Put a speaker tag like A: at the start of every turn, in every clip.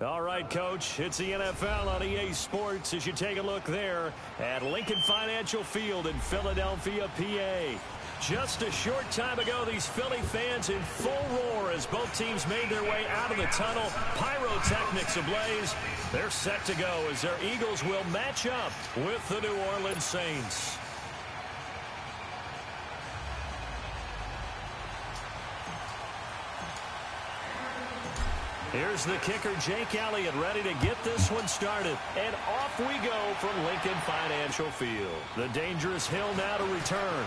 A: All right, Coach, it's the NFL on EA Sports as you take a look there at Lincoln Financial Field in Philadelphia, PA. Just a short time ago, these Philly fans in full roar as both teams made their way out of the tunnel. Pyrotechnics ablaze. They're set to go as their Eagles will match up with the New Orleans Saints. Here's the kicker, Jake Elliott, ready to get this one started. And off we go from Lincoln Financial Field. The dangerous hill now to return.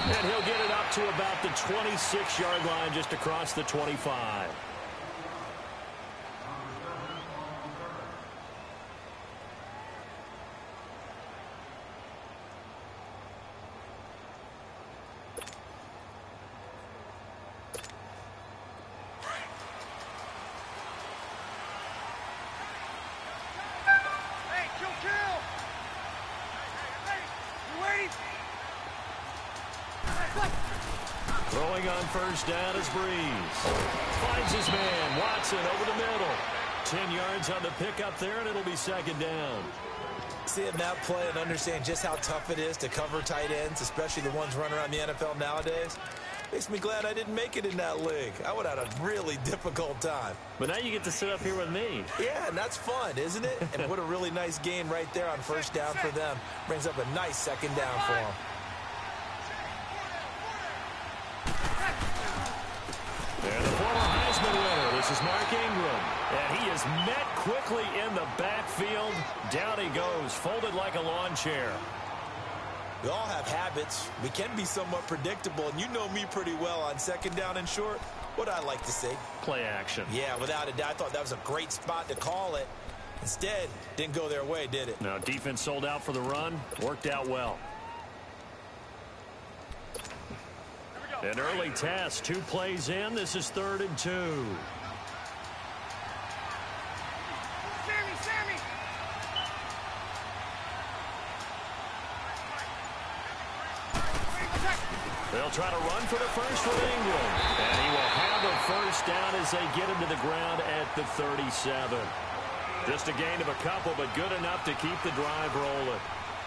A: And he'll get it up to about the 26-yard line, just across the 25. Throwing on first down is Breeze. Finds his man, Watson, over the middle. 10 yards on the pickup there, and it'll be second down.
B: Seeing that play and understand just how tough it is to cover tight ends, especially the ones running around the NFL nowadays, makes me glad I didn't make it in that league. I would have had a really difficult time.
A: But now you get to sit up here with me.
B: Yeah, and that's fun, isn't it? And what a really nice gain right there on first down for them. Brings up a nice second down for them.
A: And the former Heisman winner, this is Mark Ingram. And he is met quickly in the backfield. Down he goes, folded like a lawn chair.
B: We all have habits. We can be somewhat predictable, and you know me pretty well on second down and short. What I like to say?
A: Play action.
B: Yeah, without a doubt. I thought that was a great spot to call it. Instead, didn't go their way, did it?
A: No, defense sold out for the run. Worked out well. An early test, 2 plays in. This is 3rd and 2.
C: Sammy!
A: They'll try to run for the first with Ingram. And he will have a first down as they get him to the ground at the 37. Just a gain of a couple, but good enough to keep the drive rolling.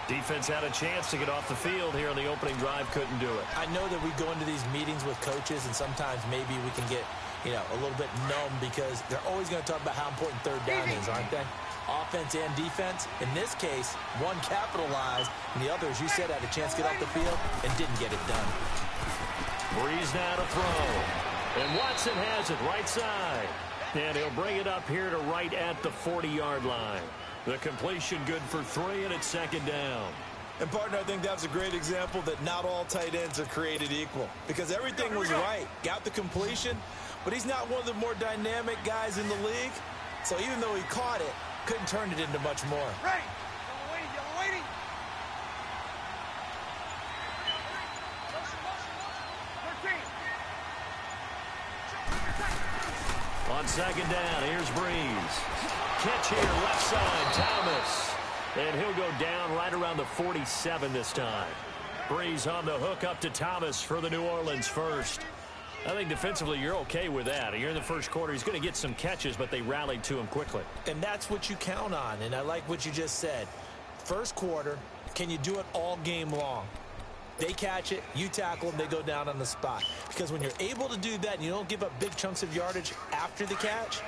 A: Defense had a chance to get off the field here on the opening drive, couldn't do it.
B: I know that we go into these meetings with coaches, and sometimes maybe we can get, a little bit numb because they're always going to talk about how important third down is, aren't they? Offense and defense. In this case, one capitalized, and the other, as you said, had a chance to get off the field and didn't get it done.
A: Breeze now to throw. And Watson has it right side. And he'll bring it up here to right at the 40-yard line. The completion good for 3, and it's second down.
B: And, partner, I think that's a great example that not all tight ends are created equal. Because everything was right. Got the completion, but he's not one of the more dynamic guys in the league. So even though he caught it, couldn't turn it into much more.
C: Right. Yellow waiting.
A: On second down, here's Breeze. Catch here, left side, Thomas. And he'll go down right around the 47 this time. Breeze on the hook up to Thomas for the New Orleans first. I think defensively you're okay with that. Here in the first quarter, he's going to get some catches, but they rallied to him quickly.
B: And that's what you count on, and I like what you just said. First quarter, can you do it all game long? They catch it, you tackle them, they go down on the spot. Because when you're able to do that and you don't give up big chunks of yardage after the catch,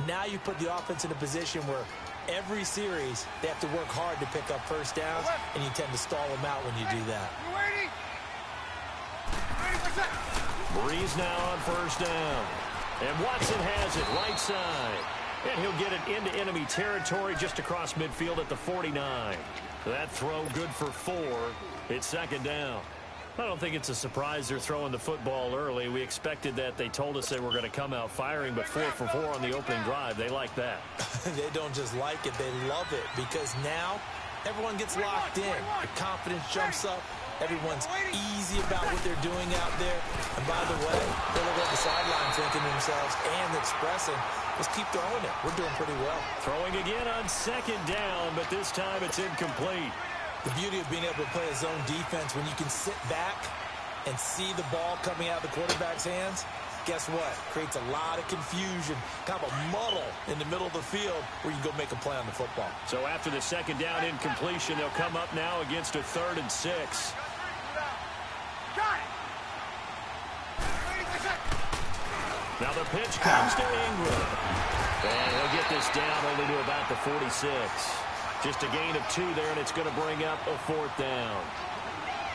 B: now you put the offense in a position where every series they have to work hard to pick up first downs, and you tend to stall them out when you do that.
A: Breeze now on first down. And Watson has it right side. And he'll get it into enemy territory just across midfield at the 49. That throw good for 4. It's second down. I don't think it's a surprise they're throwing the football early. We expected that. They told us they were going to come out firing, but 4 for 4 on the opening drive. They like that.
B: They don't just like it, they love it, because now everyone gets locked in. The confidence jumps up. Everyone's easy about what they're doing out there. And by the way, they're looking at the sideline thinking to themselves and expressing, let's keep throwing it. We're doing pretty well.
A: Throwing again on second down, but this time it's incomplete.
B: The beauty of being able to play a zone defense when you can sit back and see the ball coming out of the quarterback's hands guess what? Creates a lot of confusion, kind of a muddle in the middle of the field where you can go make a play on the football.
A: So after the second down incompletion, they'll come up now against a 3rd and 6. Now the pitch comes to Ingram. And he'll get this down only to about the 46. Just a gain of 2 there, and it's going to bring up a 4th down.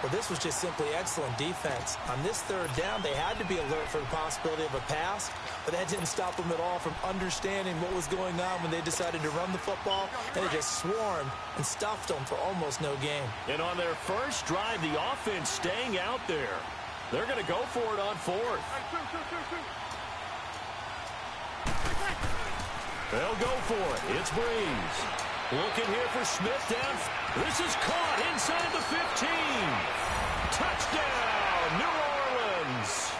B: Well, this was just simply excellent defense. On this 3rd down, they had to be alert for the possibility of a pass, but that didn't stop them at all from understanding what was going on when they decided to run the football, and they just swarmed and stuffed them for almost no gain.
A: And on their first drive, the offense staying out there. They're going to go for it on 4th. They'll go for it. It's Breeze. Looking here for Smith down. This is caught inside the 15. Touchdown, New Orleans.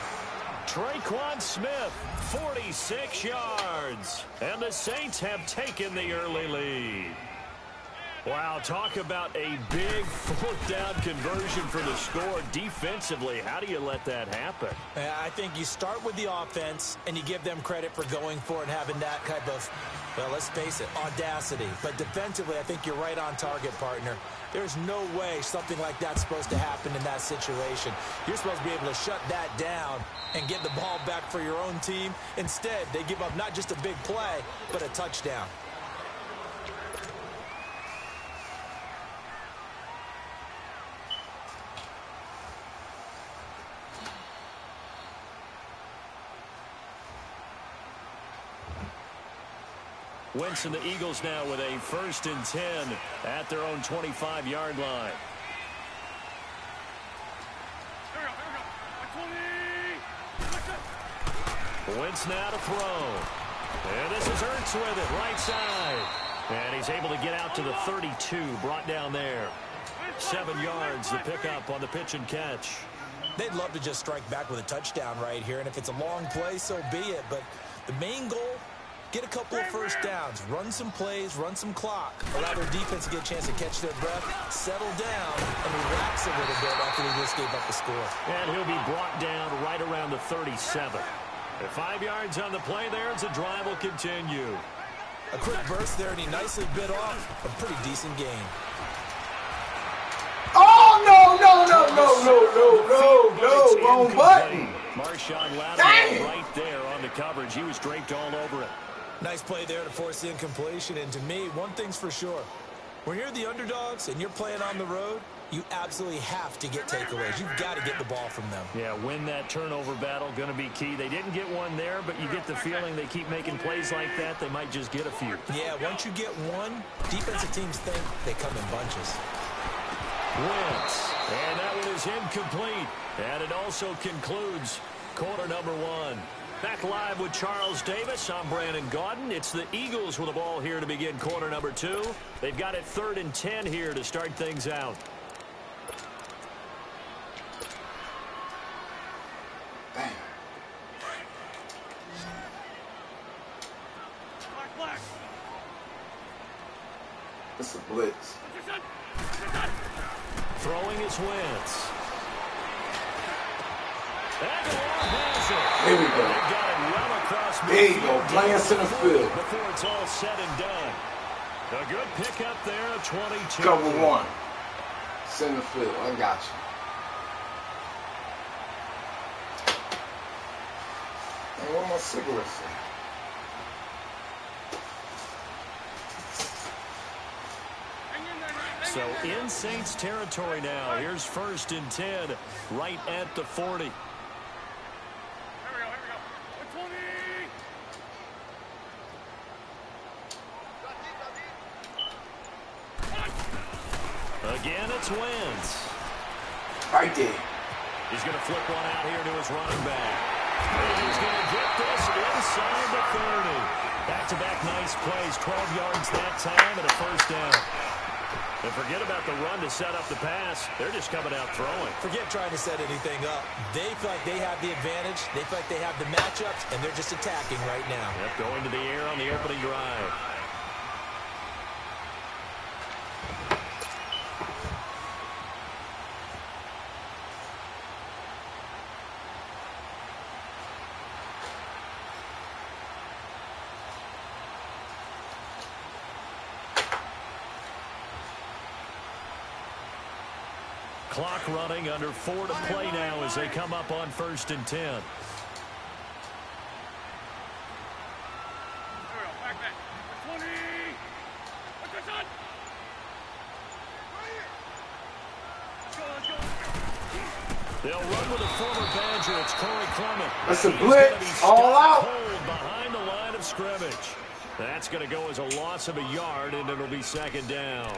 A: Traquan Smith, 46 yards. And the Saints have taken the early lead. Wow, talk about a big 4th down conversion for the score. Defensively, how do you let that happen?
B: I think you start with the offense, and you give them credit for going for it and having that kind of, well, let's face it, audacity. But defensively, I think you're right on target, partner. There's no way something like that's supposed to happen in that situation. You're supposed to be able to shut that down and get the ball back for your own team. Instead, they give up not just a big play, but a touchdown.
A: Wentz and the Eagles now with a 1st and 10 at their own 25-yard line. Wentz now to throw. And this is Ertz with it, right side. And he's able to get out to the 32, brought down there. 7 yards, the pickup on the pitch and catch.
B: They'd love to just strike back with a touchdown right here, and if it's a long play, so be it. But the main goal, get a couple of first downs, run some plays, run some clock, allow their defense to get a chance to catch their breath, settle down, and relax a little bit after they just gave up the score.
A: And he'll be brought down right around the 37. At 5 yards on the play there, as the drive will continue.
B: A quick burst there, and he nicely bit off a pretty decent gain.
D: Oh, no, wrong button.
A: Marshawn Lattimore right there on the coverage. He was draped all over it.
B: Nice play there to force the incompletion, and to me, one thing's for sure. When you're the underdogs and you're playing on the road, you absolutely have to get takeaways. You've got to get the ball from them.
A: Yeah, win that turnover battle, going to be key. They didn't get one there, but you get the feeling they keep making plays like that, they might just get a few.
B: Yeah, once you get one, defensive teams think they come in bunches.
A: Wentz, and that one is incomplete. And it also concludes quarter number 1. Back live with Charles Davis. I'm Brandon Gaudin. It's the Eagles with the ball here to begin quarter number 2. They've got it 3rd and 10 here to start things out.
D: It's a blitz.
A: Throwing is Wentz.
D: Here we go. There you go, playing center field.
A: Before it's all said and done. A good pickup there, a 22.
D: Cover 1. Center field, I got you. Hey, where my cigarettes at?
A: So in Saints territory now. Here's 1st and 10 right at the 40. Again, it's Wentz.
D: Right there.
A: He's going to flip one out here to his running back. And he's going to get this inside the 30. Back-to-back nice plays, 12 yards that time and a 1st down. And forget about the run to set up the pass. They're just coming out throwing.
B: Forget trying to set anything up. They feel like they have the advantage. They feel like they have the matchups, and they're just attacking right now.
A: Yep, going to the air on the opening drive. clock running, under 4 to play now as they come up on 1st and 10. They'll run with a former Badger. It's Corey Clement.
D: That's a blitz. All out.
A: Behind the line of scrimmage. That's going to go as a loss of a yard, and it'll be 2nd down.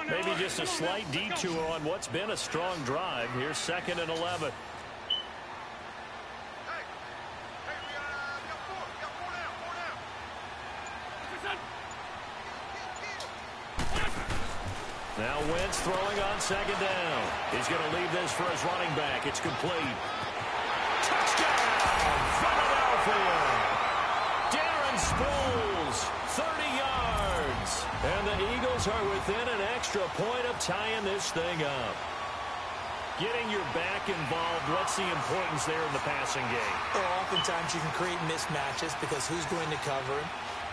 A: Maybe just a slight detour on what's been a strong drive. Here's 2nd and 11. Now Wentz throwing on 2nd down. He's going to leave this for his running back. It's complete. Touchdown, Philadelphia. Darren Sproles, 30 yards. And the Eagles are within an extra point of tying this thing up. Getting your back involved, what's the importance there in the passing game?
B: Well, oftentimes you can create mismatches because who's going to cover him?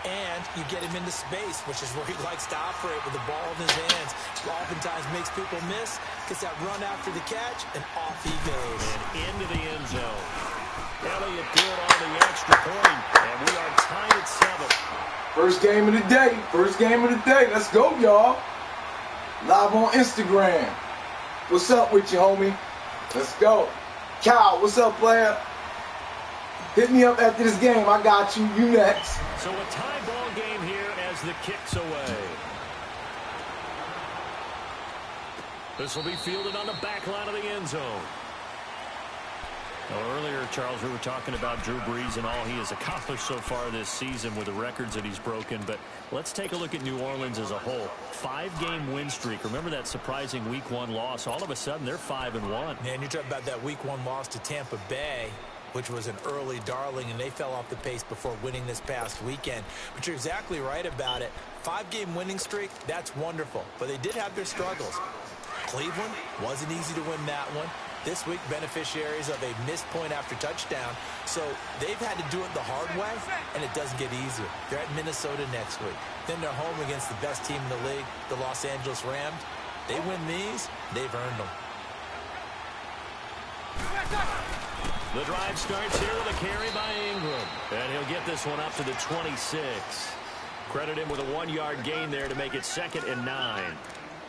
B: And you get him into space, which is where he likes to operate with the ball in his hands. Oftentimes makes people miss, gets that run after the catch, and off he goes.
A: And into the end zone. Elliott good on the extra point, and we are tied at 7.
D: First game of the day. First game of the day. Let's go, y'all. Live on Instagram. What's up with you, homie? Let's go. Kyle, what's up, player? Hit me up after this game. I got you. You next.
A: So a tie ball game here as the kick's away. This will be fielded on the back line of the end zone. Now, earlier, Charles, we were talking about Drew Brees and all he has accomplished so far this season with the records that he's broken. But let's take a look at New Orleans as a whole. 5-game win streak. Remember that surprising Week 1 loss? All of a sudden, they're 5-1.
B: Man, you're talking about that Week 1 loss to Tampa Bay, which was an early darling, and they fell off the pace before winning this past weekend. But you're exactly right about it. 5-game winning streak, that's wonderful. But they did have their struggles. Cleveland, wasn't easy to win that one. This week, beneficiaries of a missed point after touchdown. So they've had to do it the hard way, and it doesn't get easier. They're at Minnesota next week. Then they're home against the best team in the league, the Los Angeles Rams. They win these, they've earned them.
A: The drive starts here with a carry by Ingram. And he'll get this one up to the 26. Credit him with a 1-yard gain there to make it 2nd and 9.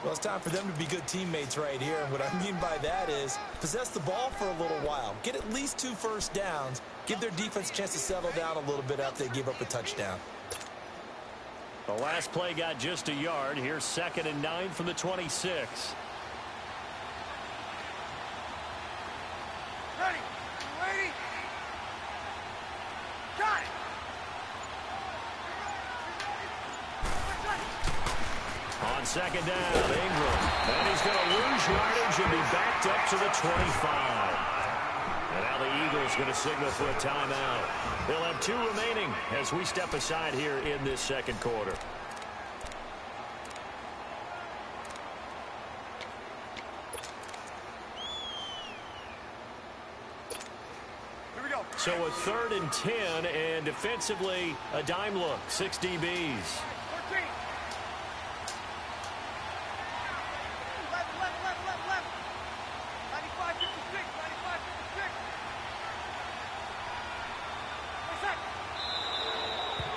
B: Well, it's time for them to be good teammates right here. And what I mean by that is possess the ball for a little while. Get at least 2 first downs. Give their defense a chance to settle down a little bit after they give up a touchdown.
A: The last play got just a yard. Here's 2nd and 9 from the 26.
C: Ready? Ready? Got it!
A: On 2nd down, Ingram. And he's going to lose yardage and be backed up to the 25. And now the Eagles going to signal for a timeout. They'll have 2 remaining as we step aside here in this 2nd quarter.
C: Here we go.
A: So a 3rd and 10, and defensively, a dime look. 6 DBs.
C: 14. Left. 95, 56, 95, 56.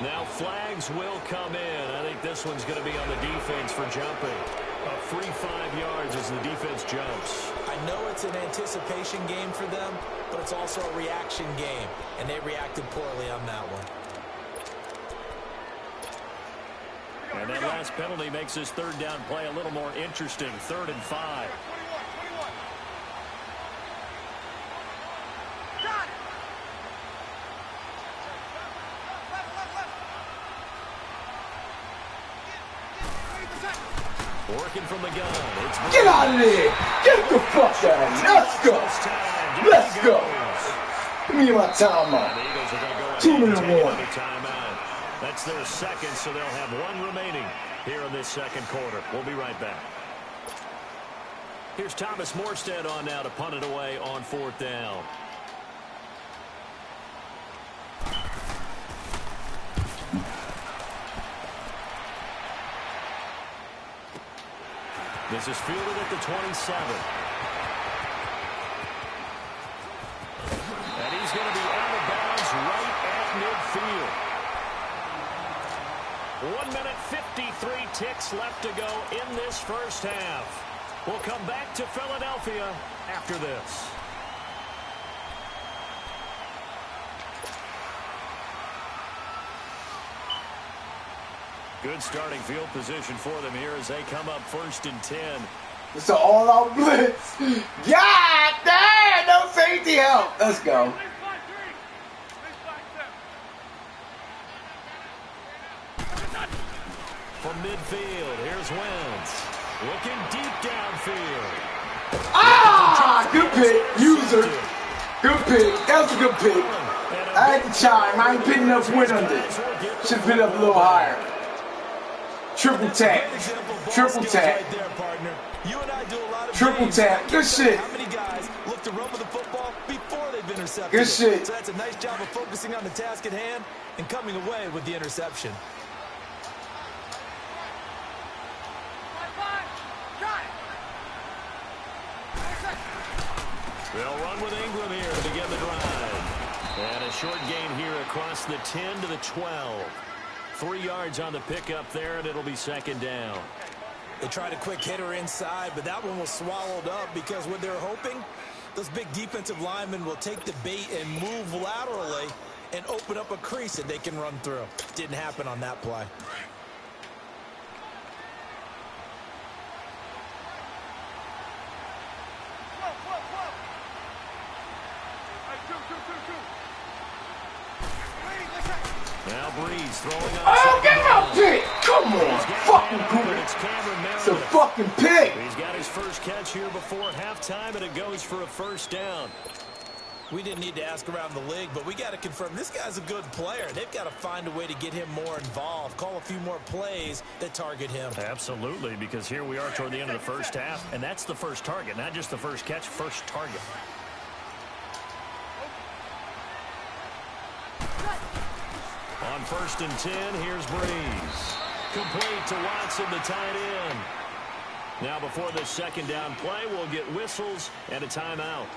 A: Now flags will come in. I think this one's going to be on the defense for jumping. A free 5 yards as the defense jumps.
B: I know it's an anticipation game for them, but it's also a reaction game, and they reacted poorly on that one.
A: And that last penalty makes this 3rd down play a little more interesting. 3rd and 5.
C: 21. Got it! Left.
A: Working from the gun. It's
D: Get out of there. Get the fuck out of here. Let's go. Let's go. Give me my timeout.
A: The Eagles are going to go ahead
D: 2
A: and
D: minute
A: take
D: warning.
A: another timeout. That's their 2nd, so they'll have 1 remaining here in this 2nd quarter. We'll be right back. Here's Thomas Morstead on now to punt it away on 4th down. This is fielded at the 27. And he's going to be out of bounds right at midfield. 1 minute 53 ticks left to go in this first half. We'll come back to Philadelphia after this. Good starting field position for them here as they come up 1st and 10.
D: It's an all-out blitz. God damn, no safety help. Let's go.
A: From midfield, here's Wentz. Looking deep downfield.
D: Ah, good pick, user. Good pick. That was a good pick. I had to chime. I ain't picking enough wind under it. Should have been up a little higher. Triple tap. Triple tap. Triple tap. Good shit.
B: How many guys look to run with the football before they've intercepted?
D: Good shit.
B: So that's a nice job of focusing on the task at hand and coming away with the interception.
A: They'll run with Ingram here to begin the drive. And a short gain here across the 10 to the 12. 3 yards on the pickup there, and it'll be 2nd down.
B: They tried a quick hitter inside, but that one was swallowed up because what they're hoping, those big defensive linemen will take the bait and move laterally and open up a crease that they can run through. Didn't happen on that play.
A: Now Breeze throwing on.
D: Oh, get my pick! Come on, fucking Cooper. It's a fucking pick.
A: He's got his first catch here before halftime, and it goes for a 1st down.
B: We didn't need to ask around the league, but we got to confirm this guy's a good player. They've got to find a way to get him more involved, call a few more plays that target him.
A: Absolutely, because here we are toward the end of the first half, and that's the first target, not just the first catch, first target. On 1st and 10, here's Breeze. Complete to Watson, the tight end. Now before this 2nd down play, we'll get whistles and a timeout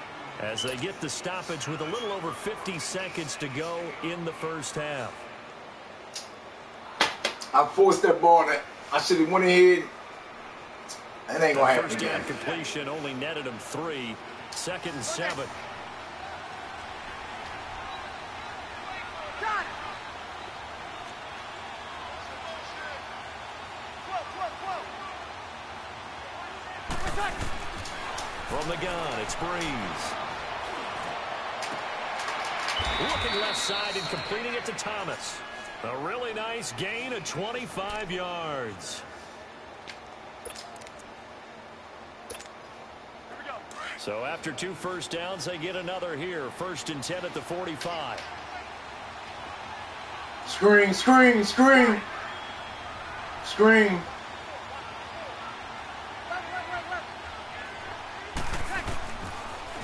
A: as they get the stoppage with a little over 50 seconds to go in the first half.
D: I forced that ball. I should have went ahead. That ain't going to happen
A: First
D: again.
A: down completion only netted him 3. 2nd and 7. From the gun, it's Breeze. Looking left side and completing it to Thomas. A really nice gain of 25 yards. So after 2 first downs, they get another here. 1st and 10 at the 45.
D: Screen, screen, screen. Screen.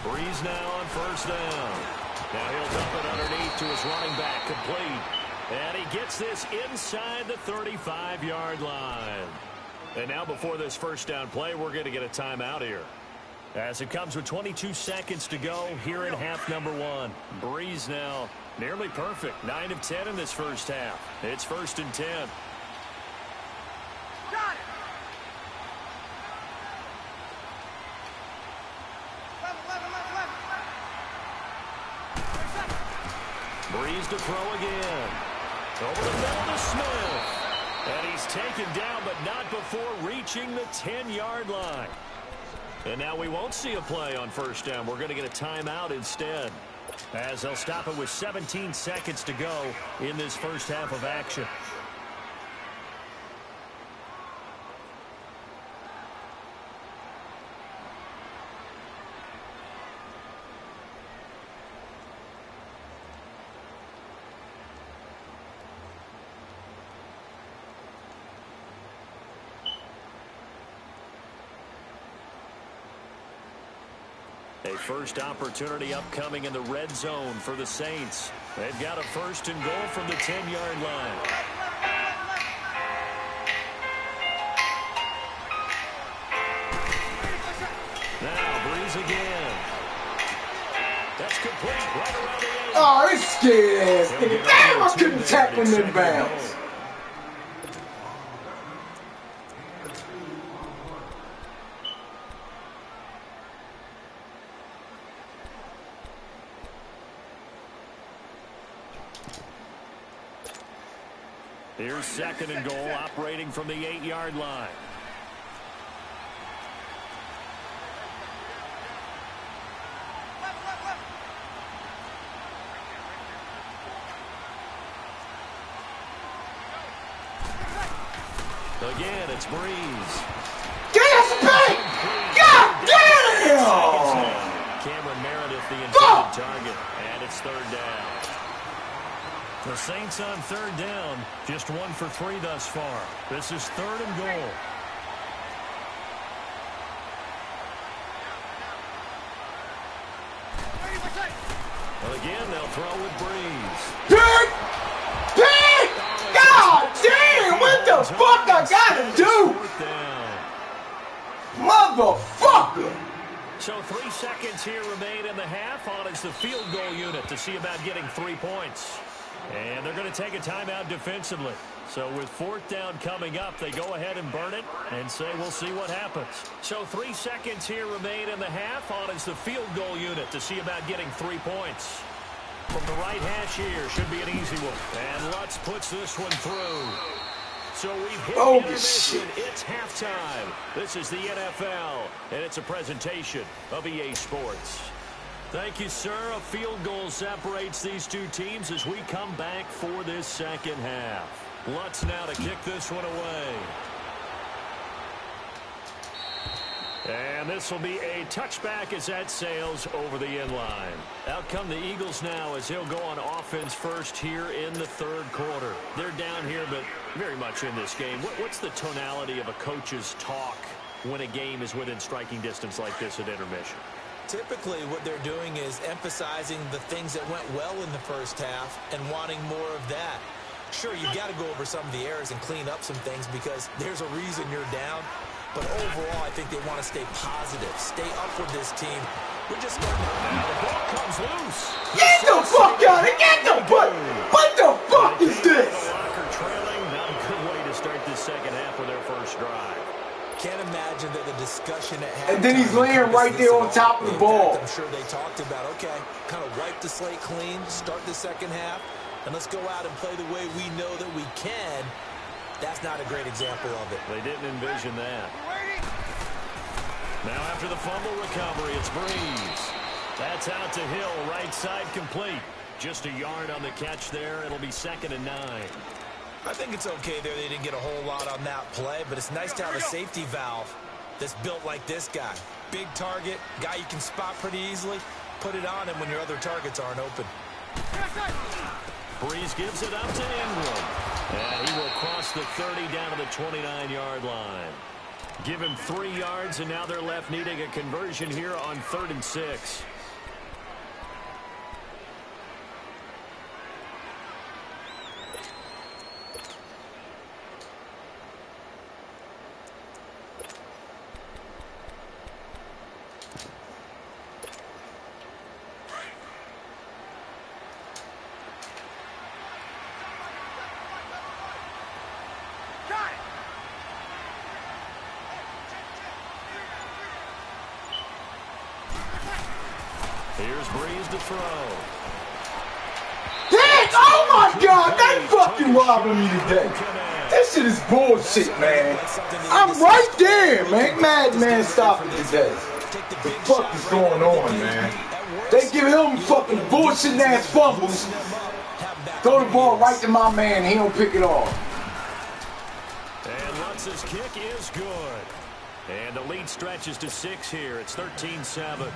A: Breeze now on 1st down. Now he'll dump it underneath to his running back, complete. And he gets this inside the 35-yard line. And now before this 1st down play, we're going to get a timeout here. As it comes with 22 seconds to go here in half number 1. Breeze now nearly perfect. 9 of 10 in this first half. It's 1st and 10.
C: Got it.
A: Breeze to throw again. Over the middle to Smith. And he's taken down, but not before reaching the 10-yard line. And now we won't see a play on 1st down. We're going to get a timeout instead, as they'll stop it with 17 seconds to go in this first half of action. A first opportunity upcoming in the red zone for the Saints. They've got a 1st and goal from the 10-yard line. Now Breeze again. That's complete right around the end.
D: Oh, it's scared ass nigga. Damn, I couldn't tackle him in bounds.
A: Here's 2nd and goal, operating from the 8-yard line. Again, it's Breeze.
D: Get us back! God damn!
A: Cameron Meredith, the intended target, and it's 3rd down. The Saints on 3rd down, just 1 for 3 thus far. This is 3rd and goal. Well, again, they'll throw with Breeze.
D: Dick! God damn! What the fuck I gotta do?
A: 4th down.
D: Motherfucker!
A: So 3 seconds here remain in the half. On is the field goal unit to see about getting 3 points. And they're going to take a timeout defensively. So with 4th down coming up, they go ahead and burn it and say we'll see what happens. So 3 seconds here remain in the half. On is the field goal unit to see about getting 3 points. From the right hash here, should be an easy one. And Lutz puts this one through. So we've hit intermission. It's halftime. This is the NFL, and it's a presentation of EA Sports. Thank you, sir. A field goal separates these two teams as we come back for this 2nd half. Lutz now to kick this one away. And this will be a touchback as that sails over the end line. Out come the Eagles now as he'll go on offense first here in the 3rd quarter. They're down here, but very much in this game. What's the tonality of a coach's talk when a game is within striking distance like this at intermission?
B: Typically, what they're doing is emphasizing the things that went well in the 1st half and wanting more of that. Sure, you've got to go over some of the errors and clean up some things because there's a reason you're down. But overall, I think they want to stay positive, stay up with this team. We're just starting to...
A: Now the ball comes loose.
D: Get the fuck out of here! Get the fuck! What the fuck is this?
A: Locker trailing. Not a good way to start this 2nd half with their first drive.
B: Can't imagine that the discussion at halftime...
D: And then he's laying right there on top of the ball.
B: I'm sure they talked about, okay, kind of wipe the slate clean, start the 2nd half, and let's go out and play the way we know that we can. That's not a great example of it.
A: They didn't envision that. Now after the fumble recovery, it's Breeze. That's out to Hill, right side complete. Just a yard on the catch there. It'll be 2nd and 9.
B: I think it's okay there. They didn't get a whole lot on that play, but it's nice to have a safety valve that's built like this guy. Big target, guy you can spot pretty easily. Put it on him when your other targets aren't open.
A: Breeze gives it up to Ingram. And he will cross the 30 down to the 29-yard line. Give him 3 yards, and now they're left needing a conversion here on 3rd and 6. Here's Breeze to throw.
D: Damn! Oh my God! They fucking robbing me today. This shit is bullshit, man. I'm right there, man. Madman stopping today. What the fuck is going on, man? They give him fucking bullshit ass fumbles. Throw the ball right to my man. He don't pick it off.
A: And Lutz's kick is good. And the lead stretches to 6 here. It's 13-7.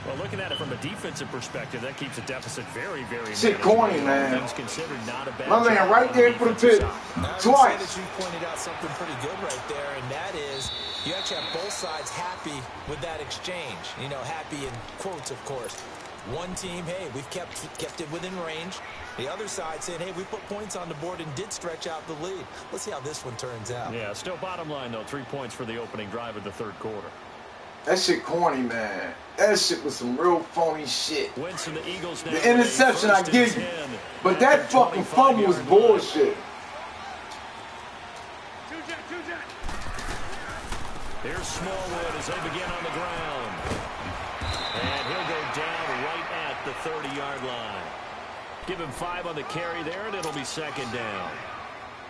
A: Well, looking at it from a defensive perspective, that keeps a deficit very, very
D: shit corny, man.
A: Things considered not a bad
D: my man right there for the pit. Twice.
B: You pointed out something pretty good right there, and that is you actually have both sides happy with that exchange. You know, happy in quotes, of course. One team, hey, we've kept it within range. The other side saying, hey, we put points on the board and did stretch out the lead. Let's see how this one turns out.
A: Yeah, still bottom line, though, 3 points for the opening drive of the third quarter.
D: That shit corny, man. That shit was some real phony shit.
A: Winston, the Eagles now
D: the interception, I give you. But that fucking fumble was bullshit.
A: Here's Smallwood as they begin on the ground. And he'll go down right at the 30-yard line. Give him 5 on the carry there, and it'll be second down.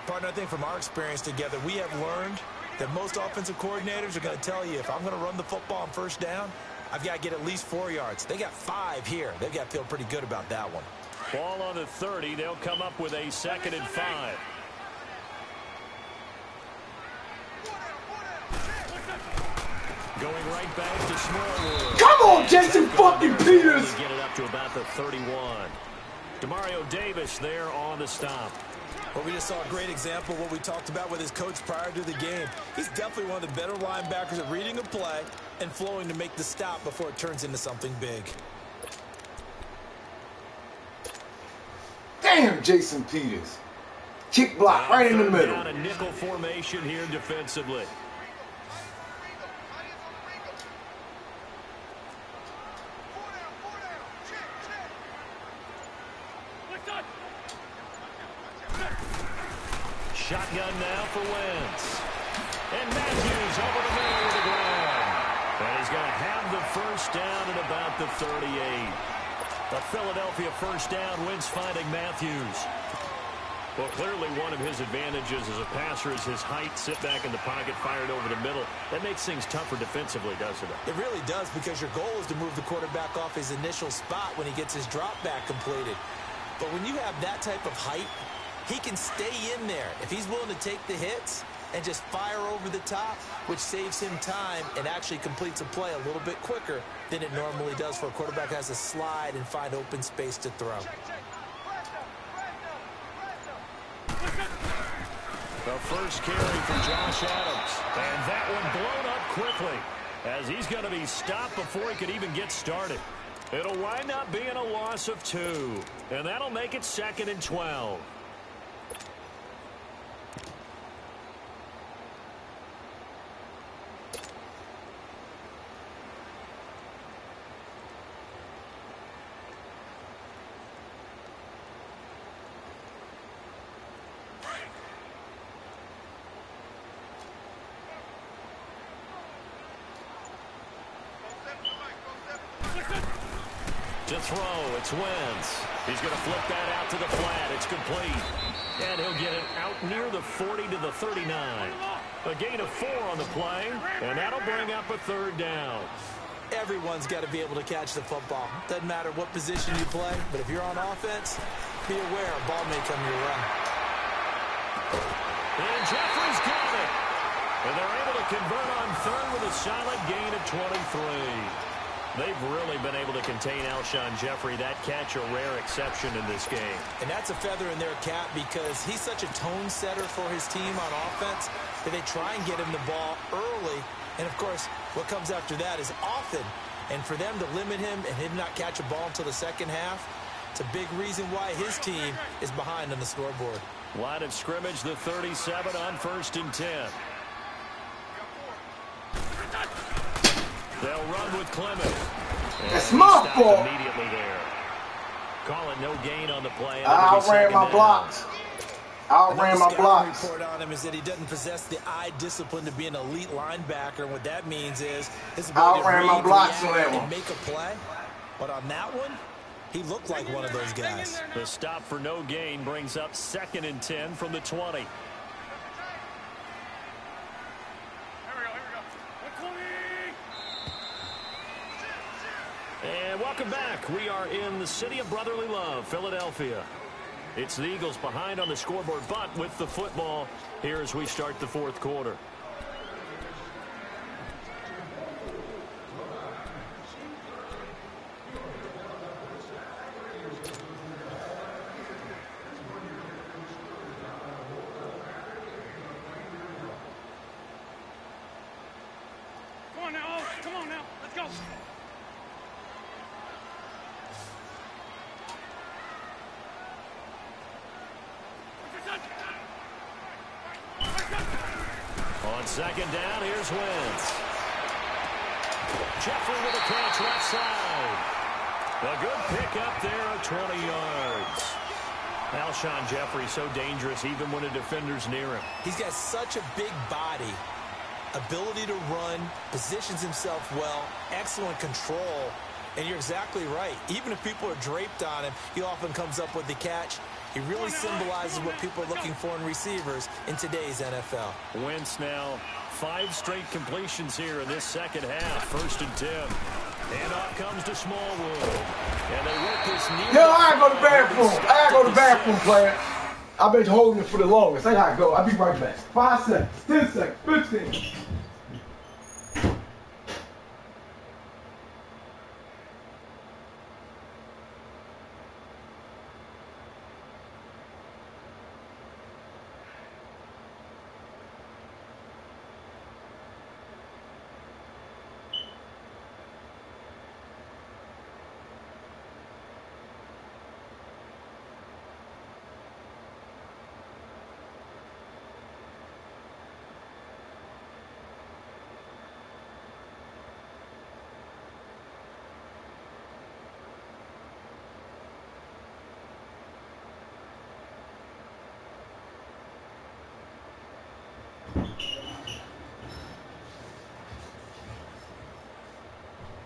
B: Partner, I think from our experience together, we have learned that most offensive coordinators are going to tell you, if I'm going to run the football on first down, I've got to get at least 4 yards. They got 5 here. They've got to feel pretty good about that one.
A: Ball on the 30. They'll come up with a 2nd and 5. Going right back to Smallwood.
D: Come on, Jason fucking Peters.
A: Get it up to about the 31. Demario Davis there on the stop.
B: Well, we just saw a great example of what we talked about with his coach prior to the game. He's definitely one of the better linebackers at reading a play and flowing to make the stop before it turns into something big.
D: Damn, Jason Peters. Kick block right in the middle.
A: Down a nickel formation here defensively. Shotgun now for Wentz. And Matthews over the middle of the ground. And he's going to have the first down at about the 38. A Philadelphia first down. Wentz finding Matthews. Well, clearly one of his advantages as a passer is his height. Sit back in the pocket, fired over the middle. That makes things tougher defensively, doesn't it?
B: It really does, because your goal is to move the quarterback off his initial spot when he gets his drop back completed. But when you have that type of height, he can stay in there if he's willing to take the hits and just fire over the top, which saves him time and actually completes a play a little bit quicker than it normally does for a quarterback who has to slide and find open space to throw.
A: The first carry for Josh Adams. And that one blown up quickly as he's going to be stopped before he could even get started. It'll wind up being a loss of 2. And that'll make it 2nd and 12. To throw, it's Wentz. He's going to flip that out to the flat. It's complete. And he'll get it out near the 40 to the 39. A gain of 4 on the play, and that'll bring up a 3rd down.
B: Everyone's got to be able to catch the football. Doesn't matter what position you play, but if you're on offense, be aware a ball may come your way.
A: And Jeffrey's got it. And they're able to convert on 3rd with a solid gain of 23. They've really been able to contain Alshon Jeffrey. That catch a rare exception in this game.
B: And that's a feather in their cap, because he's such a tone setter for his team on offense that they try and get him the ball early. And, of course, what comes after that is often. And for them to limit him and him not catch a ball until the second half, it's a big reason why his team is behind on the scoreboard.
A: Line of scrimmage, the 37 on 1st and 10. They'll run with Clement.
D: That's my fault.
A: Immediately there. Call it no gain on the play.
D: I outran my blocks. Outran my blocks.
B: Report on him is that he doesn't possess the eye discipline to be an elite linebacker. And what that means is his ability
D: outran my blocks on that
B: and
D: one.
B: make a play. But on that one, he looked like one of those guys.
A: The stop for no gain brings up 2nd and 10 from the 20. And welcome back. We are in the city of brotherly love, Philadelphia. It's the Eagles behind on the scoreboard, but with the football here as we start the 4th quarter. On second down, here's Wentz. Jeffrey with a catch left side. A good pickup there of 20 yards. Alshon Jeffrey so dangerous even when a defender's near him.
B: He's got such a big body, ability to run, positions himself well, excellent control. And you're exactly right. Even if people are draped on him, he often comes up with the catch. He really symbolizes what people are looking for in receivers in today's NFL.
A: Wentz now 5 straight completions here in this second half. 1st and 10. And off comes to Smallwood. And they work this knee.
D: Yo, I gotta go to the bathroom. I gotta go to the bathroom, player. I've been holding it for the longest. I gotta go. I'll be right back. 5 seconds, 10 seconds, 15.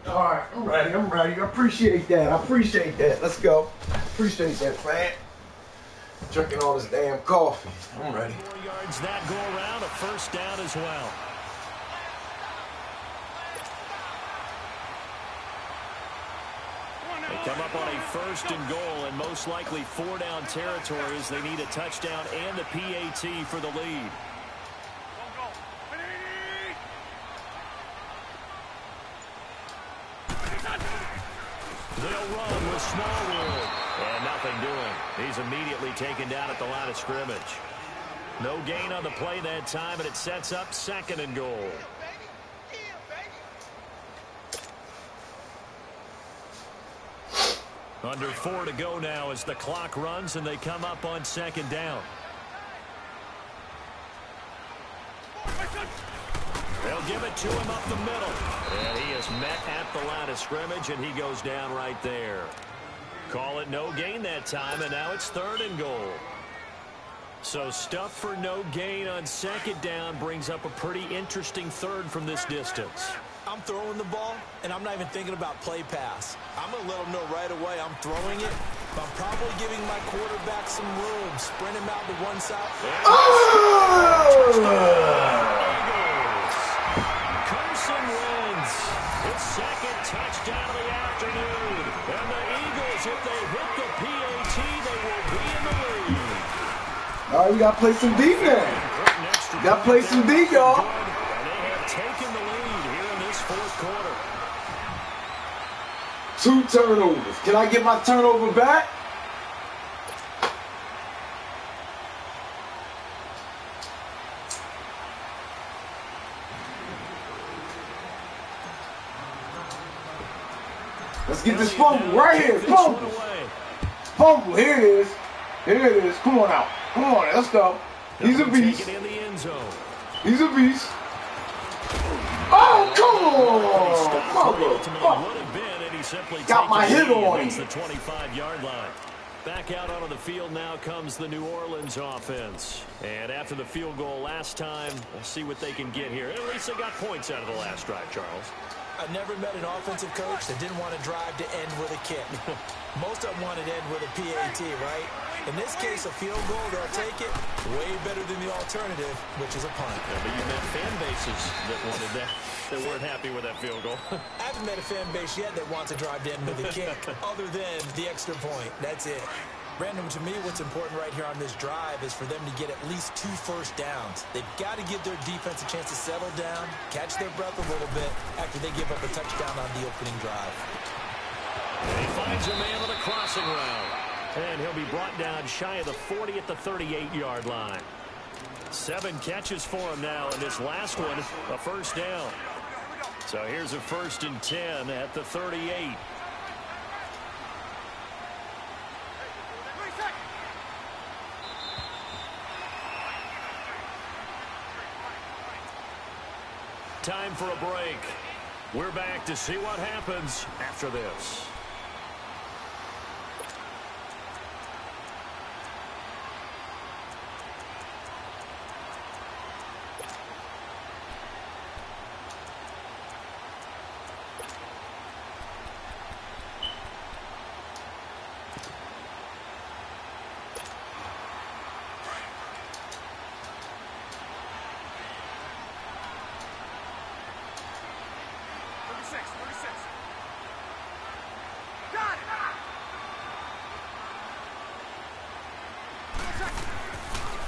D: All right, I'm ready. I appreciate that. Let's go. Appreciate that, man. Drinking all this damn coffee. I'm ready.
A: 4 yards that go around, a 1st down as well. They come up on a 1st and goal and most likely 4-down territory as they need a touchdown and a PAT for the lead. They'll run with Smallwood. And nothing doing. He's immediately taken down at the line of scrimmage. No gain on the play that time, and it sets up 2nd and goal. Under 4 to go now as the clock runs, and they come up on 2nd down. They'll give it to him up the middle. And he is met at the line of scrimmage, and he goes down right there. Call it no gain that time, and now it's 3rd and goal. So stuff for no gain on 2nd down brings up a pretty interesting 3rd from this distance.
B: I'm throwing the ball, and I'm not even thinking about play pass. I'm going to let them know right away I'm throwing it, but I'm probably giving my quarterback some room. Sprint him out to one side.
A: Carson Wentz, his 2nd touchdown of the afternoon. And the Eagles, if they hit the PAT, they will be in the lead.
D: All right, we got to play some D now. Got to play some D, y'all.
A: And they have taken the lead here in this 4th quarter.
D: 2 turnovers. Can I get my turnover back? Let's get this fumble right here. Fumble. Fumble. Here it is. Here it is. Come on out. Come on. Let's go. He's a beast.
A: In the end zone.
D: He's a beast. Oh, come on. Motherfucker. Got my hit on him.
A: The 25-yard line. Back out onto the field now comes the New Orleans offense. And after the field goal last time, we'll see what they can get here. At least they got points out of the last drive, Charles.
B: I've never met an offensive coach that didn't want to drive to end with a kick. Most of them wanted to end with a PAT, right? In this case, a field goal, they'll take it. Way better than the alternative, which is a punt.
A: Yeah, but you met fan bases that wanted that, that weren't happy with that field goal.
B: I haven't met a fan base yet that wants to drive to end with a kick, other than the extra point. That's it. Brandon, to me, what's important right here on this drive is for them to get at least 2 first downs. They've got to give their defense a chance to settle down, catch their breath a little bit after they give up a touchdown on the opening drive.
A: And he finds a man on the crossing route. And he'll be brought down shy of the 40 at the 38-yard line. 7 catches for him now, and this last one, a first down. So here's a 1st and 10 at the 38. time for a break. We're back to see what happens after this.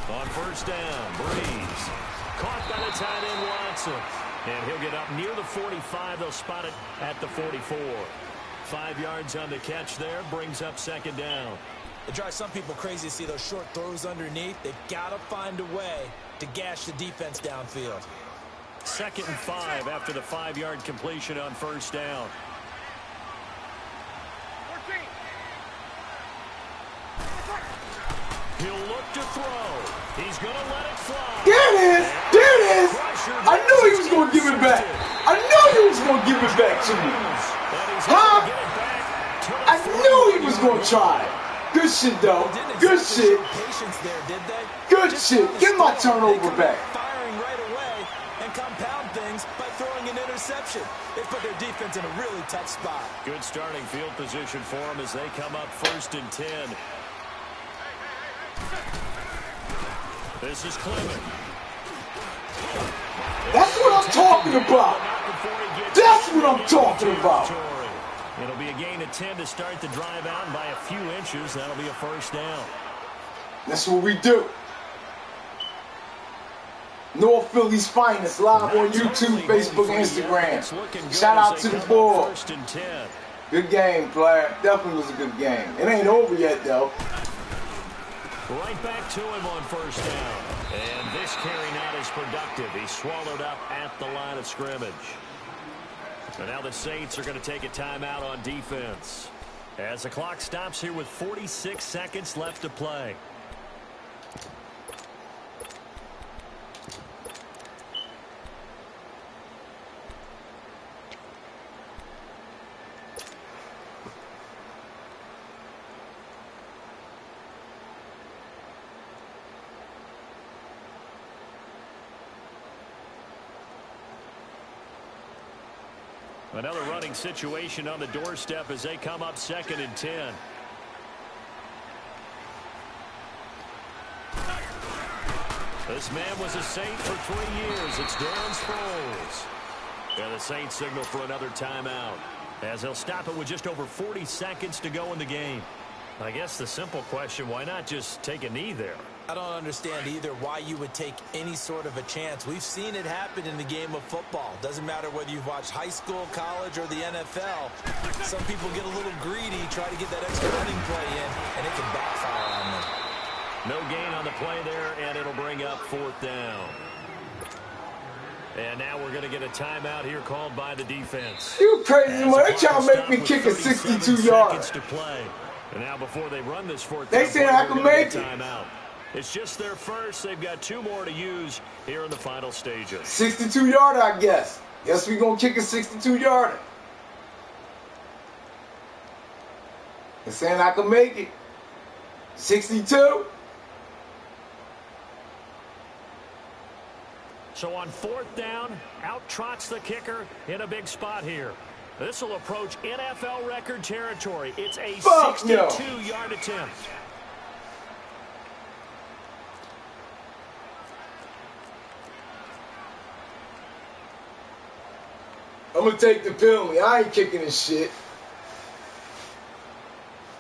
A: On first down, Breeze. Caught by the tight end, Watson. And he'll get up near the 45. They'll spot it at the 44. 5 yards on the catch there. Brings up second down.
B: It drives some people crazy to see those short throws underneath. They've got to find a way to gash the defense downfield.
A: 2nd and 5 after the 5-yard completion on first down.
C: 14.
A: He'll look to throw. He's going to let it fly.
D: There it is. There it is. I knew he was going to give it back. I knew he was going to give it back to me. Huh? I knew he was going to try it. Good shit, though. Good shit. Good shit. Get my turnover back.
B: Firing right away and compound things by throwing an interception. They put their defense in a really tough spot.
A: Good starting field position for them as they come up 1st and 10. This is Clement.
D: That's what I'm talking about. That's what I'm talking about.
A: It'll be a gain of 10 to start the drive out, and by a few inches, that'll be a first down.
D: That's what we do. North Philly's finest, live on YouTube, Facebook, and Instagram. Shout out to the board. Good game, player. Definitely was a good game. It ain't over yet, though.
A: Right back to him on first down. And this carry not as productive. He's swallowed up at the line of scrimmage. And now the Saints are going to take a timeout on defense as the clock stops here with 46 seconds left to play. Another running situation on the doorstep as they come up 2nd and 10. This man was a Saint for 3 years. It's Darren Sproles. And the Saints signal for another timeout as they'll stop it with just over 40 seconds to go in the game. I guess the simple question, why not just take a knee there?
B: I don't understand either why you would take any sort of a chance. We've seen it happen in the game of football. Doesn't matter whether you've watched high school, college, or the NFL. Some people get a little greedy, try to get that extra running play in, and it can backfire on them.
A: No gain on the play there, and it'll bring up 4th down. And now we're going to get a timeout here called by the defense.
D: You crazy, man. They trying to make me kick a 62 yards.
A: To play. And now before they run this 4th
D: they
A: down,
D: said I can make it.
A: Timeout. It's just their first. They've got 2 more to use here in the final stages.
D: 62-yarder, I guess. Guess we're going to kick a 62-yarder. They're saying I can make it. 62.
A: So on 4th down, out trots the kicker in a big spot here. This will approach NFL record territory. It's a 62-yard attempt.
D: I'm going to take the penalty. I ain't kicking this shit.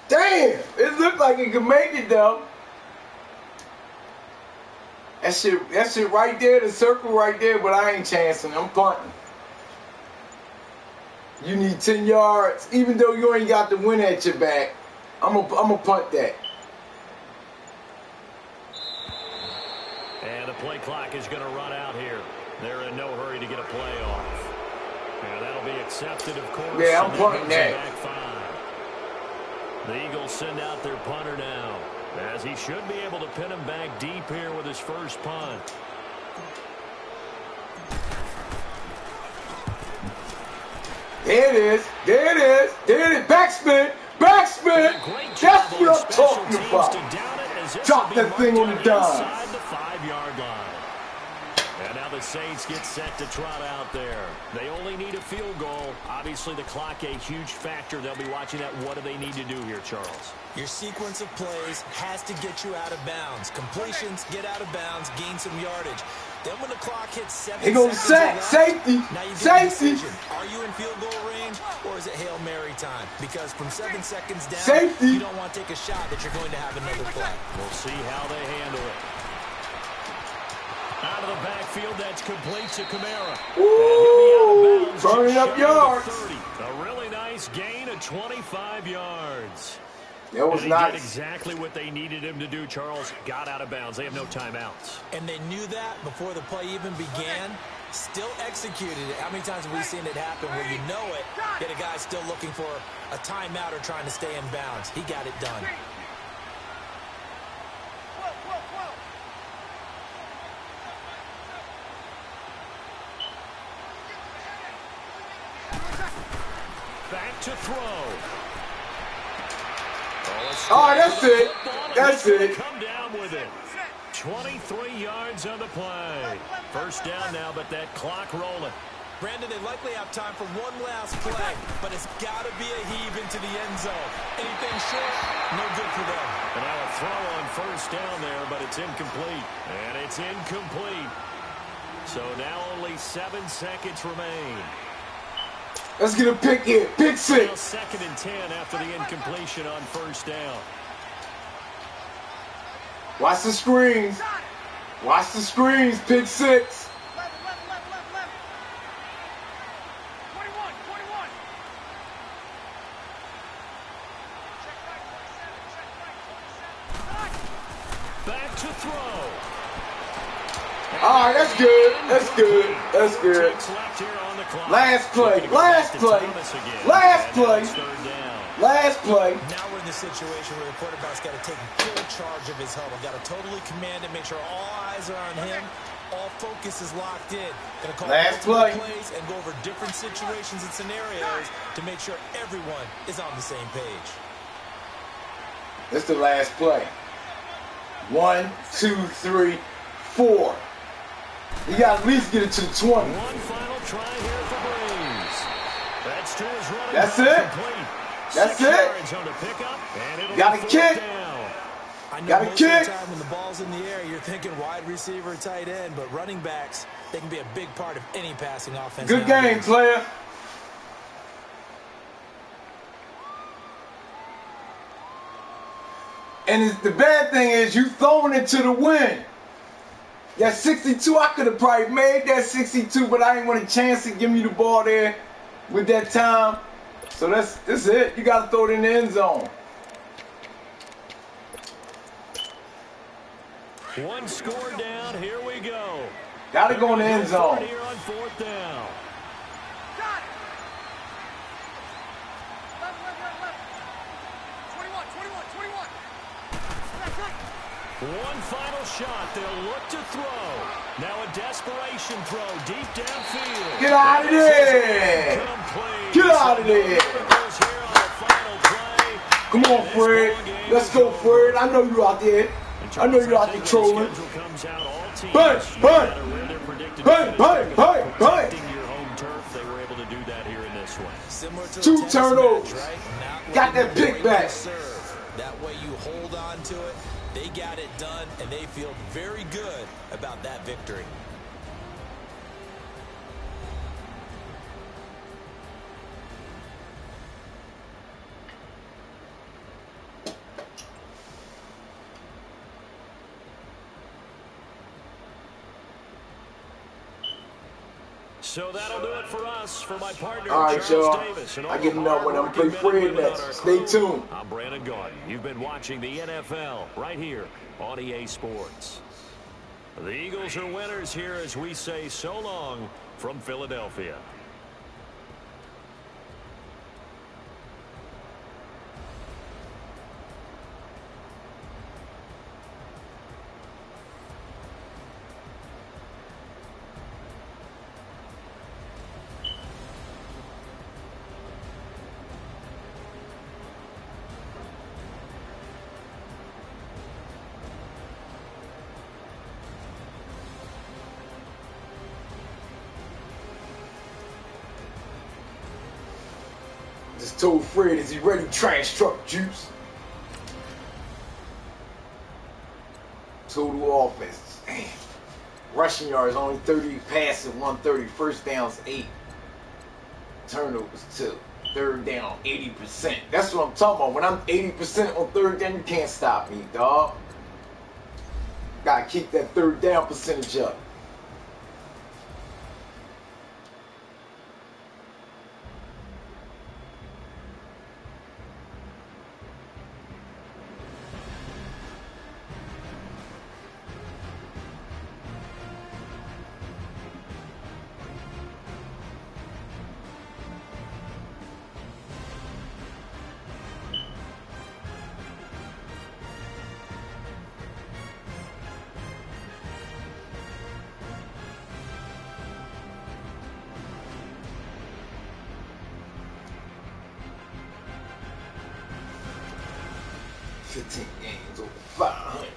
D: Damn. It looked like it could make it, though. That shit right there, the circle right there, but I ain't chancing. I'm punting. You need 10 yards. Even though you ain't got the win at your back, I'm gonna punt that.
A: And the play clock is going to run out here. They're in no hurry to get a play off. And that'll be accepted, of course.
D: Yeah, I'm punting that.
A: Back 5. The Eagles send out their punter now, as he should be able to pin him back deep here with his first punt.
D: There it is. There it is. There it is. Backspin. Backspin. That's what I'm talking about. Drop that thing on the dime.
A: Inside the 5-yard line. And now the Saints get set to trot out there. They only need a field goal. Obviously, the clock a huge factor. They'll be watching that. What do they need to do here, Charles?
B: Your sequence of plays has to get you out of bounds. Completions, get out of bounds, gain some yardage. Then when the clock hits 7
D: He goes
B: seconds
D: sack, safety,
B: now you get a
D: safety.
B: decision. Are you in field goal range or is it Hail Mary time? Because from 7 seconds down,
D: Safety.
B: you don't want to take a shot that you're going to have another play.
A: We'll see how they handle it. Out of the backfield, that's complete to Kamara.
D: Ooh, burning up
A: shy
D: yards.
A: of 30. A really nice gain of 25 yards.
D: That was
A: And he
D: nice.
A: did exactly what they needed him to do, Charles. Got out of bounds. They have no timeouts.
B: And they knew that before the play even began, still executed it. How many times have we seen it happen where you know it, yet a guy's still looking for a timeout or trying to stay in bounds? He got it done.
A: Back to throw.
D: Oh, that's it. That's it.
A: Come down with it. 23 yards on the play. First down now, but that clock rolling.
B: Brandon, they likely have time for one last play, but it's got to be a heave into the end zone. Anything short, no good for them.
A: And now a throw on first down there, but it's incomplete. And it's incomplete. So now only 7 seconds remain.
D: Let's get a pick here. Pick
A: Now
D: six.
A: 2nd and 10 after the incompletion on first down.
D: Watch the screens. Watch the screens. Pick six.
C: Left. 21. Check right, 27.
A: Back to throw.
D: All right, that's good. That's good. That's good.
A: Ticks left here on the clock.
D: Last play.
A: Looking to get
D: Last
A: back to
D: play.
A: Thomas again.
D: Last
A: And
D: play.
A: now it's 3rd down.
D: Last play.
B: Now we're in the situation where the quarterback's got to take full charge of his huddle. Got to totally command it, make sure all eyes are on him. All focus is locked in. Going to call
D: Last
B: multiple
D: play.
B: plays and go over different situations and scenarios to make sure everyone is on the same page.
D: That's the last play. 1, 2, 3, 4. You got to at least get it to the 20.
A: One final try here for Breeze. That's to his running
D: That's
A: back,
D: it.
A: complete.
D: That's
A: 6
D: it.
A: yards on the pickup, and it'll
D: Gotta
A: be 4th
D: kick.
A: down.
B: I know
D: Got a
B: most of
D: kick.
B: the time when the ball's in the air, you're thinking wide receiver, tight end, but running backs, they can be a big part of any passing offense.
D: Good game,
B: nowadays.
D: player. And the bad thing is you throwing it to the wind. That 62, I could have probably made that 62, but I didn't want a chance to give me the ball there with that time. So that's it. You got to throw it in the end zone.
A: One score down. Here we go.
D: Got to go in the end zone.
A: Here on 4th down.
C: Got it. Left. 21.
A: One final shot. They'll look to throw. Now a desperation throw deep downfield.
D: Get out of there.
A: Complete.
D: Get out of there.
A: Miracles here on the final play.
D: Come on,
A: This
D: Fred.
A: ball game
D: Let's
A: is
D: go,
A: over.
D: Fred. I know you out there. I know you out there trolling.
A: The schedule comes out, all teams,
D: Hey,
A: no
D: hey.
A: matter where they're predicted
D: Hey,
A: to finish,
D: hey,
A: they're gonna be
D: hey,
A: protecting
D: hey.
A: your home turf. They were able to do that here in this one.
B: Similar to
D: Two
B: a tennis
D: turnovers.
B: match, right? Not
D: Got
B: letting
D: that
B: them
D: pick
B: break
D: back.
B: their serve. That way you hold on to it. They got it done, and they feel very good about that victory.
A: So that'll do it for us. For my partner,
D: All right,
A: Charles
D: y'all.
A: Davis. And
D: I
A: all
D: give
A: the
D: him that when I'm
A: hard-working
D: play
A: men and
D: Fred
A: women on
D: next.
A: our
D: Stay
A: crew.
D: tuned.
A: I'm Brandon Garden. You've been watching the NFL right here on EA Sports. The Eagles are winners here as we say so long from Philadelphia.
D: Just told Fred, is he ready? Trash truck juice. Total offense. Damn. Rushing yards only 30, passing 130, first downs 8, turnovers 2, third down 80%. That's what I'm talking about. When I'm 80% on third down, you can't stop me, dog. Gotta keep that third down percentage up. Games over 500.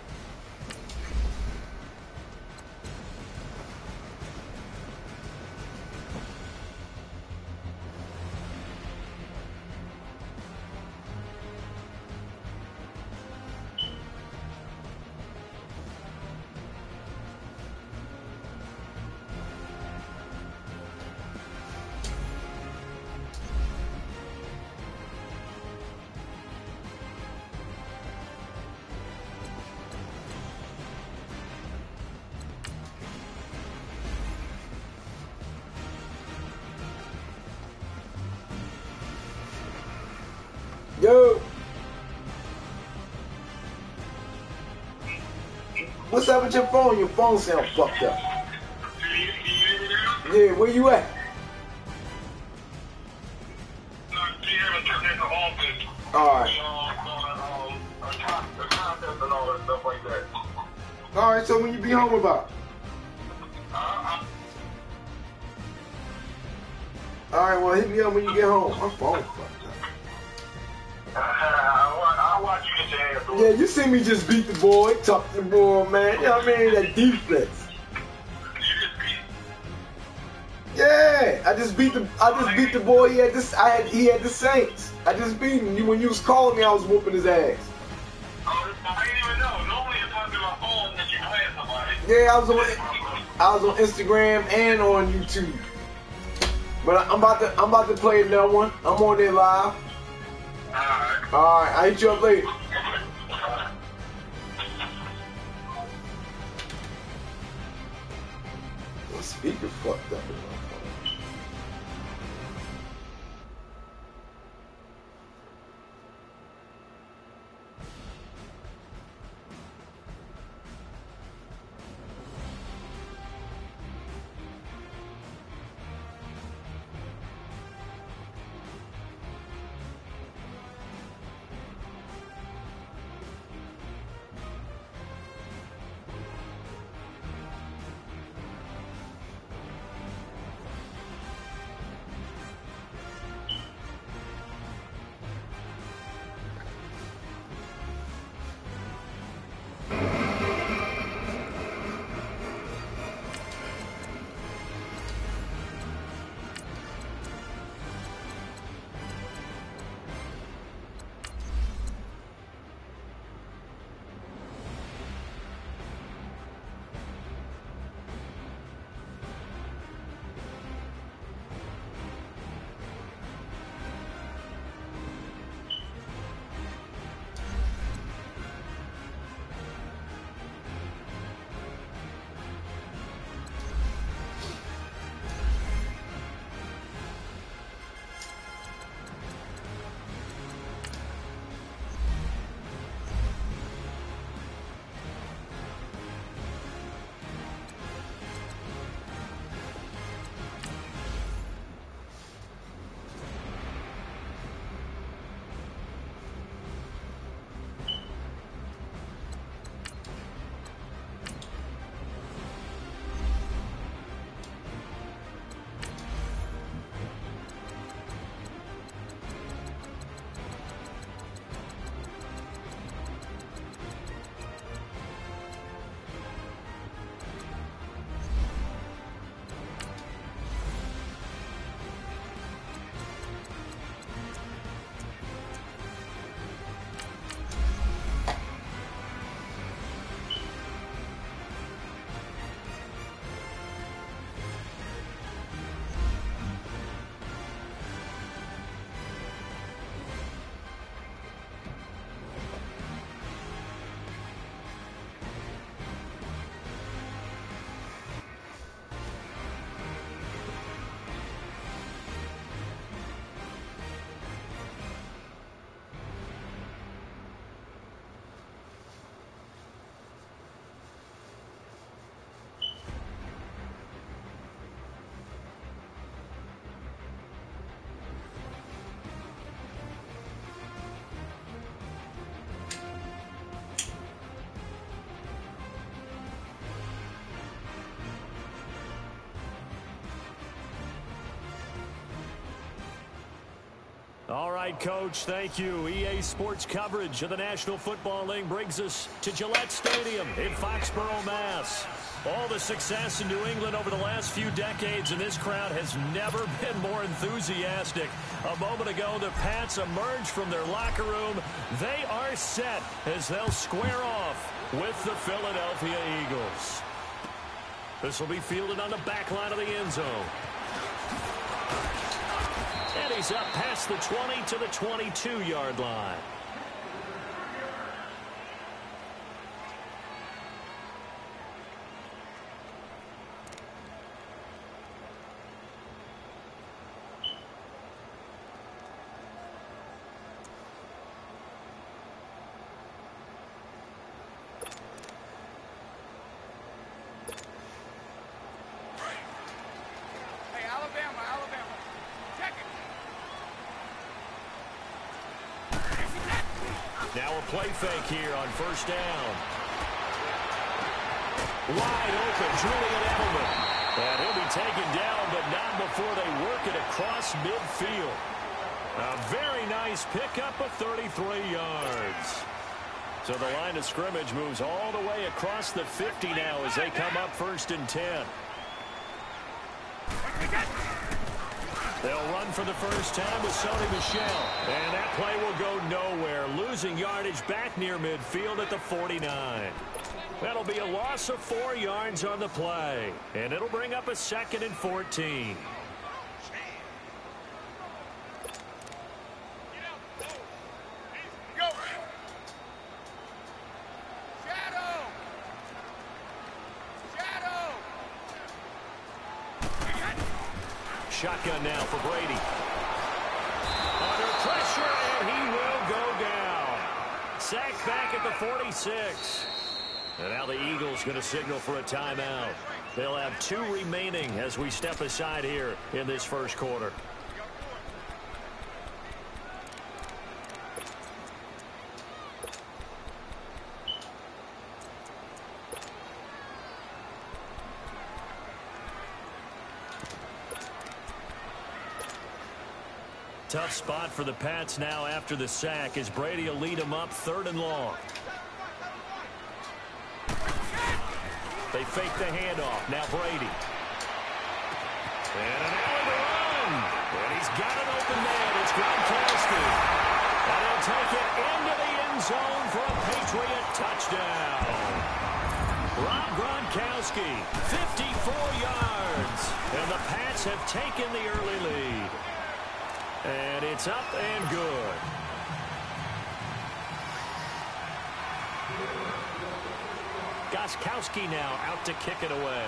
D: Yo, what's up with your phone? Your phone sound fucked up. Yeah, where you at? Alright. Alright, so when you be home about? Alright, well hit me up when you get home. My phone fucked up.
E: I'll watch you get your ass on.
D: Yeah, you see me just beat the boy, talk to the boy, man. You know what I mean? That defense. Yeah, I just beat the boy. He had the Saints. I just beat him. When you was calling me, I was whooping his ass.
E: Oh, I didn't even know. Normally it's talking about phone that you play somebody.
D: Yeah, I was on Instagram and on YouTube. But I'm about to play another one. I'm on there live. Alright, I'll hit you up later. My speaker fucked up in my phone.
A: All right, Coach, thank you. EA Sports coverage of the National Football League brings us to Gillette Stadium in Foxborough, Mass. All the success in New England over the last few decades, and this crowd has never been more enthusiastic. A moment ago, the Pats emerged from their locker room. They are set as they'll square off with the Philadelphia Eagles. This will be fielded on the back line of the end zone. And he's up past the 20 to the 22-yard line. Now a play fake here on first down. Wide open, Julian Edelman. And he'll be taken down, but not before they work it across midfield. A very nice pickup of 33 yards. So the line of scrimmage moves all the way across the 50 now as they come up 1st and 10. They'll run for the first time with Sony Michel. And that play will go nowhere. Losing yardage back near midfield at the 49. That'll be a loss of 4 yards on the play. And it'll bring up a 2nd and 14. Shotgun now for Brady. Under pressure, and he will go down. Sacked back at the 46. And now the Eagles going to signal for a timeout. They'll have 2 remaining as we step aside here in this first quarter. Tough spot for the Pats now after the sack as Brady will lead them up 3rd and long. They fake the handoff. Now Brady. And an alley to run. And he's got an open man. It's Gronkowski. And he'll take it into the end zone for a Patriot touchdown. Rob Gronkowski, 54 yards. And the Pats have taken the early lead. And it's up and good. Gostkowski now out to kick it away.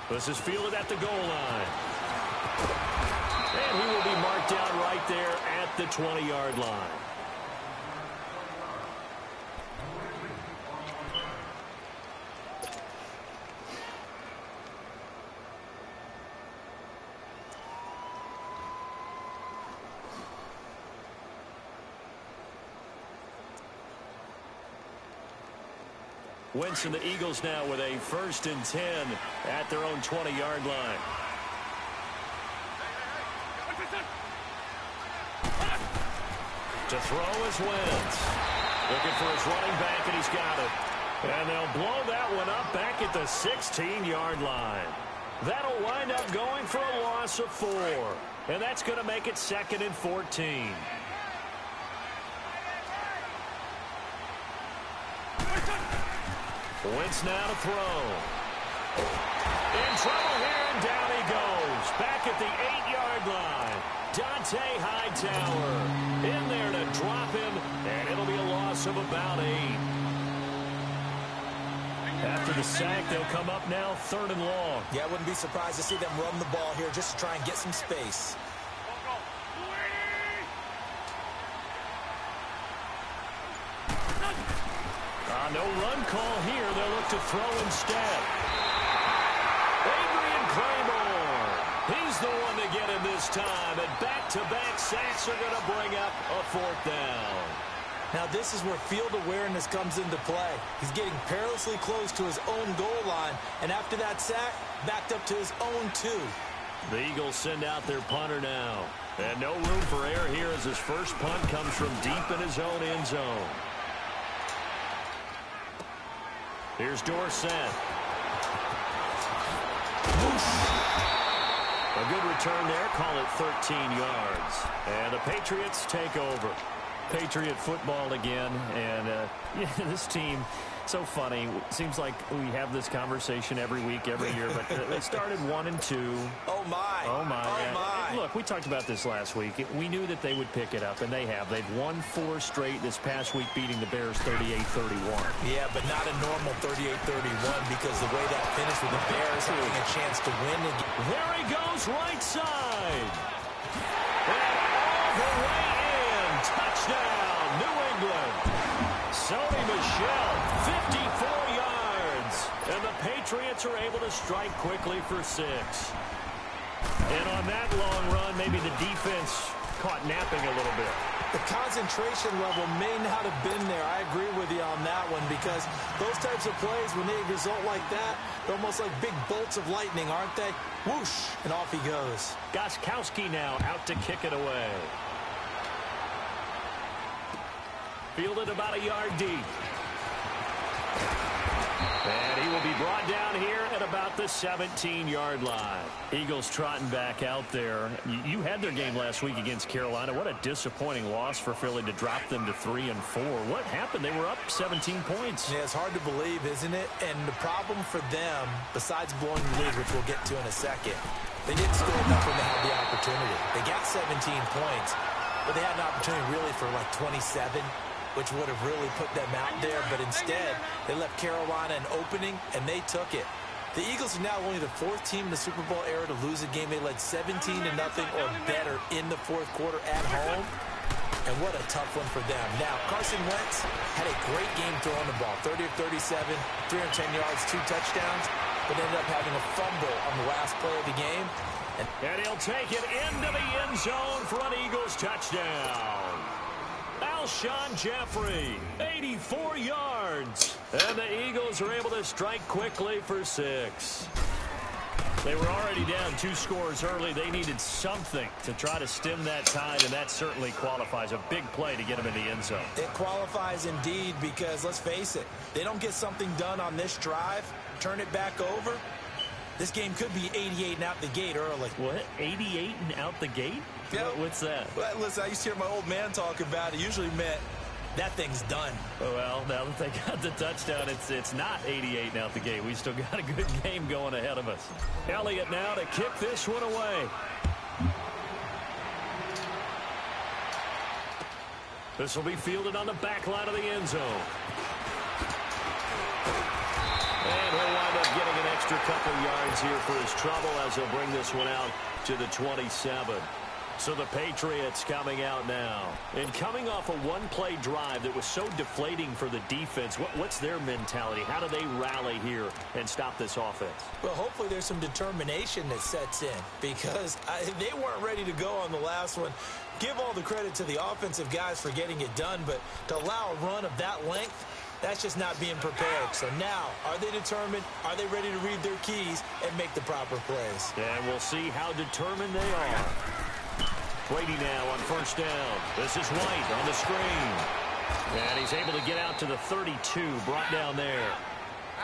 A: This is fielded at the goal line. And he will be marked down right there at the 20-yard line. Wentz and the Eagles now with a 1st and 10 at their own 20-yard line. To throw is Wentz. Looking for his running back, and he's got it. And they'll blow that one up back at the 16-yard line. That'll wind up going for a loss of 4. And that's going to make it 2nd and 14. Wentz now to throw. In trouble here, and down he goes. Back at the 8-yard line. Dante Hightower in there to drop him, and it'll be a loss of about 8. After the sack, they'll come up now 3rd and long.
B: Yeah, I wouldn't be surprised to see them run the ball here just to try and get some space.
A: No run call here. They'll look to throw instead. Adrian Claymore. He's the one to get him this time. And back-to-back sacks are going to bring up a 4th down.
B: Now this is where field awareness comes into play. He's getting perilously close to his own goal line. And after that sack, backed up to his own 2.
A: The Eagles send out their punter now. And no room for error here as his first punt comes from deep in his own end zone. Here's Dorsett. A good return there. Call it 13 yards. And the Patriots take over. Patriot football again. And this team, so funny. Seems like we have this conversation every week, every year. But they started 1-2.
B: Oh, my.
A: Oh, my.
B: Oh,
A: Yeah.
B: my.
A: Look, we talked about this last week. We knew that they would pick it up, and they have. They've won 4 straight this past week, beating the Bears 38-31.
B: Yeah, but not a normal 38-31 because the way that finished with the Bears having a chance to win again.
A: There he goes, right side. And all the way in. Touchdown, New England. Sony Michel, 54 yards. And the Patriots are able to strike quickly for 6. And on that long run, maybe the defense caught napping a little bit.
B: The concentration level may not have been there. I agree with you on that one because those types of plays, when they result like that, they're almost like big bolts of lightning, aren't they? Whoosh, and off he goes.
A: Gostkowski now out to kick it away. Fielded about a yard deep. And he will be brought down here at about the 17-yard line. Eagles trotting back out there. You had their game last week against Carolina. What a disappointing loss for Philly to drop them to 3-4. What happened? They were up 17 points.
B: Yeah, it's hard to believe, isn't it? And the problem for them, besides blowing the lead, which we'll get to in a second, they didn't score enough when they had the opportunity. They got 17 points, but they had an opportunity really for like 27, which would have really put them out there. But instead, they left Carolina an opening, and they took it. The Eagles are now only the 4th team in the Super Bowl era to lose a game. They led 17-0 or better in the 4th quarter at home. And what a tough one for them. Now, Carson Wentz had a great game throwing the ball. 30 of 37, 310 yards, 2 touchdowns, but ended up having a fumble on the last play of the game.
A: And he'll take it into the end zone for an Eagles touchdown. Alshon Jeffrey, 84 yards. And the Eagles are able to strike quickly for 6. They were already down 2 scores early. They needed something to try to stem that tide, and that certainly qualifies. A big play to get them in the end zone.
B: It qualifies indeed because, let's face it, they don't get something done on this drive, turn it back over, this game could be 88 and out the gate early.
A: What? 88 and out the gate?
B: Yep.
A: What's that?
B: Well, listen, I used to hear my old man talk about it. Usually meant that thing's done.
A: Well, now that they got the touchdown, it's not 88 and out the gate. We still got a good game going ahead of us. Elliott now to kick this one away. This will be fielded on the back line of the end zone. And he'll wind up getting an extra couple yards here for his trouble as he'll bring this one out to the 27. So the Patriots coming out now. And coming off a one-play drive that was so deflating for the defense, what's their mentality? How do they rally here and stop this offense?
B: Well, hopefully there's some determination that sets in because they weren't ready to go on the last one. Give all the credit to the offensive guys for getting it done, but to allow a run of that length, that's just not being prepared. So now, are they determined? Are they ready to read their keys and make the proper plays?
A: And we'll see how determined they are. Brady now on first down. This is White on the screen. And he's able to get out to the 32, brought down there.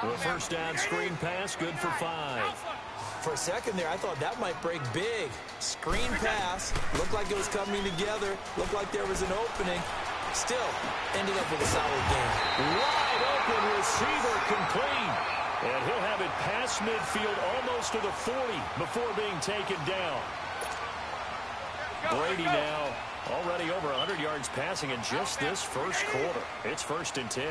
A: The first down screen pass, good for 5.
B: For a second there, I thought that might break big. Screen pass, looked like it was coming together, looked like there was an opening. Still, ended up with a solid game.
A: Wide open receiver complete. And he'll have it past midfield almost to the 40 before being taken down. Brady now already over 100 yards passing in just this first quarter. It's 1st and 10.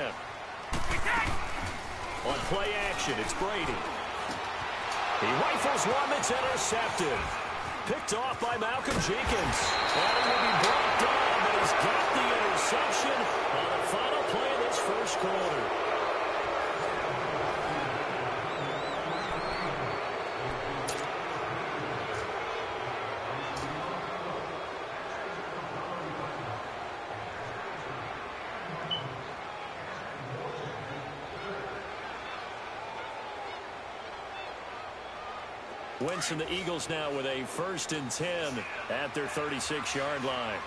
A: On play action, it's Brady. He rifles one that's intercepted. Picked off by Malcolm Jenkins. And he will be brought down, but he's got the interception on the final play of this first quarter. Wentz and the Eagles now with a 1st and 10 at their 36-yard line.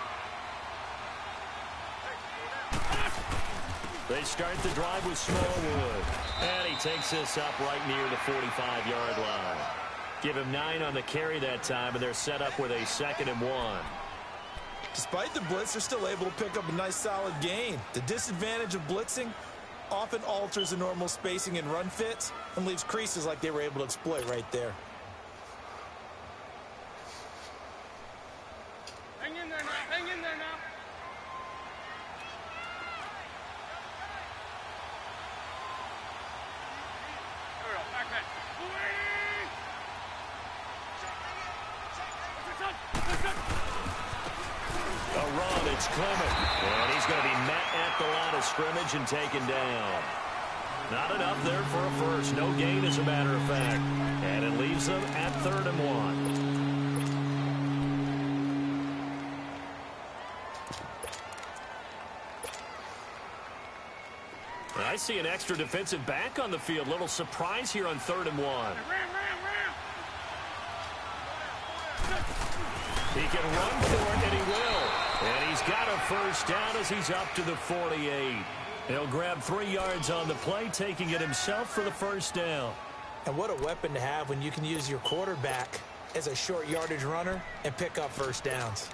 A: They start the drive with Smallwood. And he takes this up right near the 45-yard line. Give him 9 on the carry that time, and they're set up with a 2nd and 1.
B: Despite the blitz, they're still able to pick up a nice solid gain. The disadvantage of blitzing often alters the normal spacing and run fits and leaves creases like they were able to exploit right there.
C: Hang in there now. Hang in there now. There we go. Back man.
A: A run, it's Clement. And he's going to be met at the line of scrimmage and taken down. Not enough there for a first. No gain, as a matter of fact. And it leaves them at 3rd and 1. I see an extra defensive back on the field. Little surprise here on 3rd and 1.
C: Ram.
A: He can run for it, and he will. And he's got a 1st down as he's up to the 48. He'll grab 3 yards on the play, taking it himself for the 1st down.
B: And what a weapon to have when you can use your quarterback as a short yardage runner and pick up 1st downs.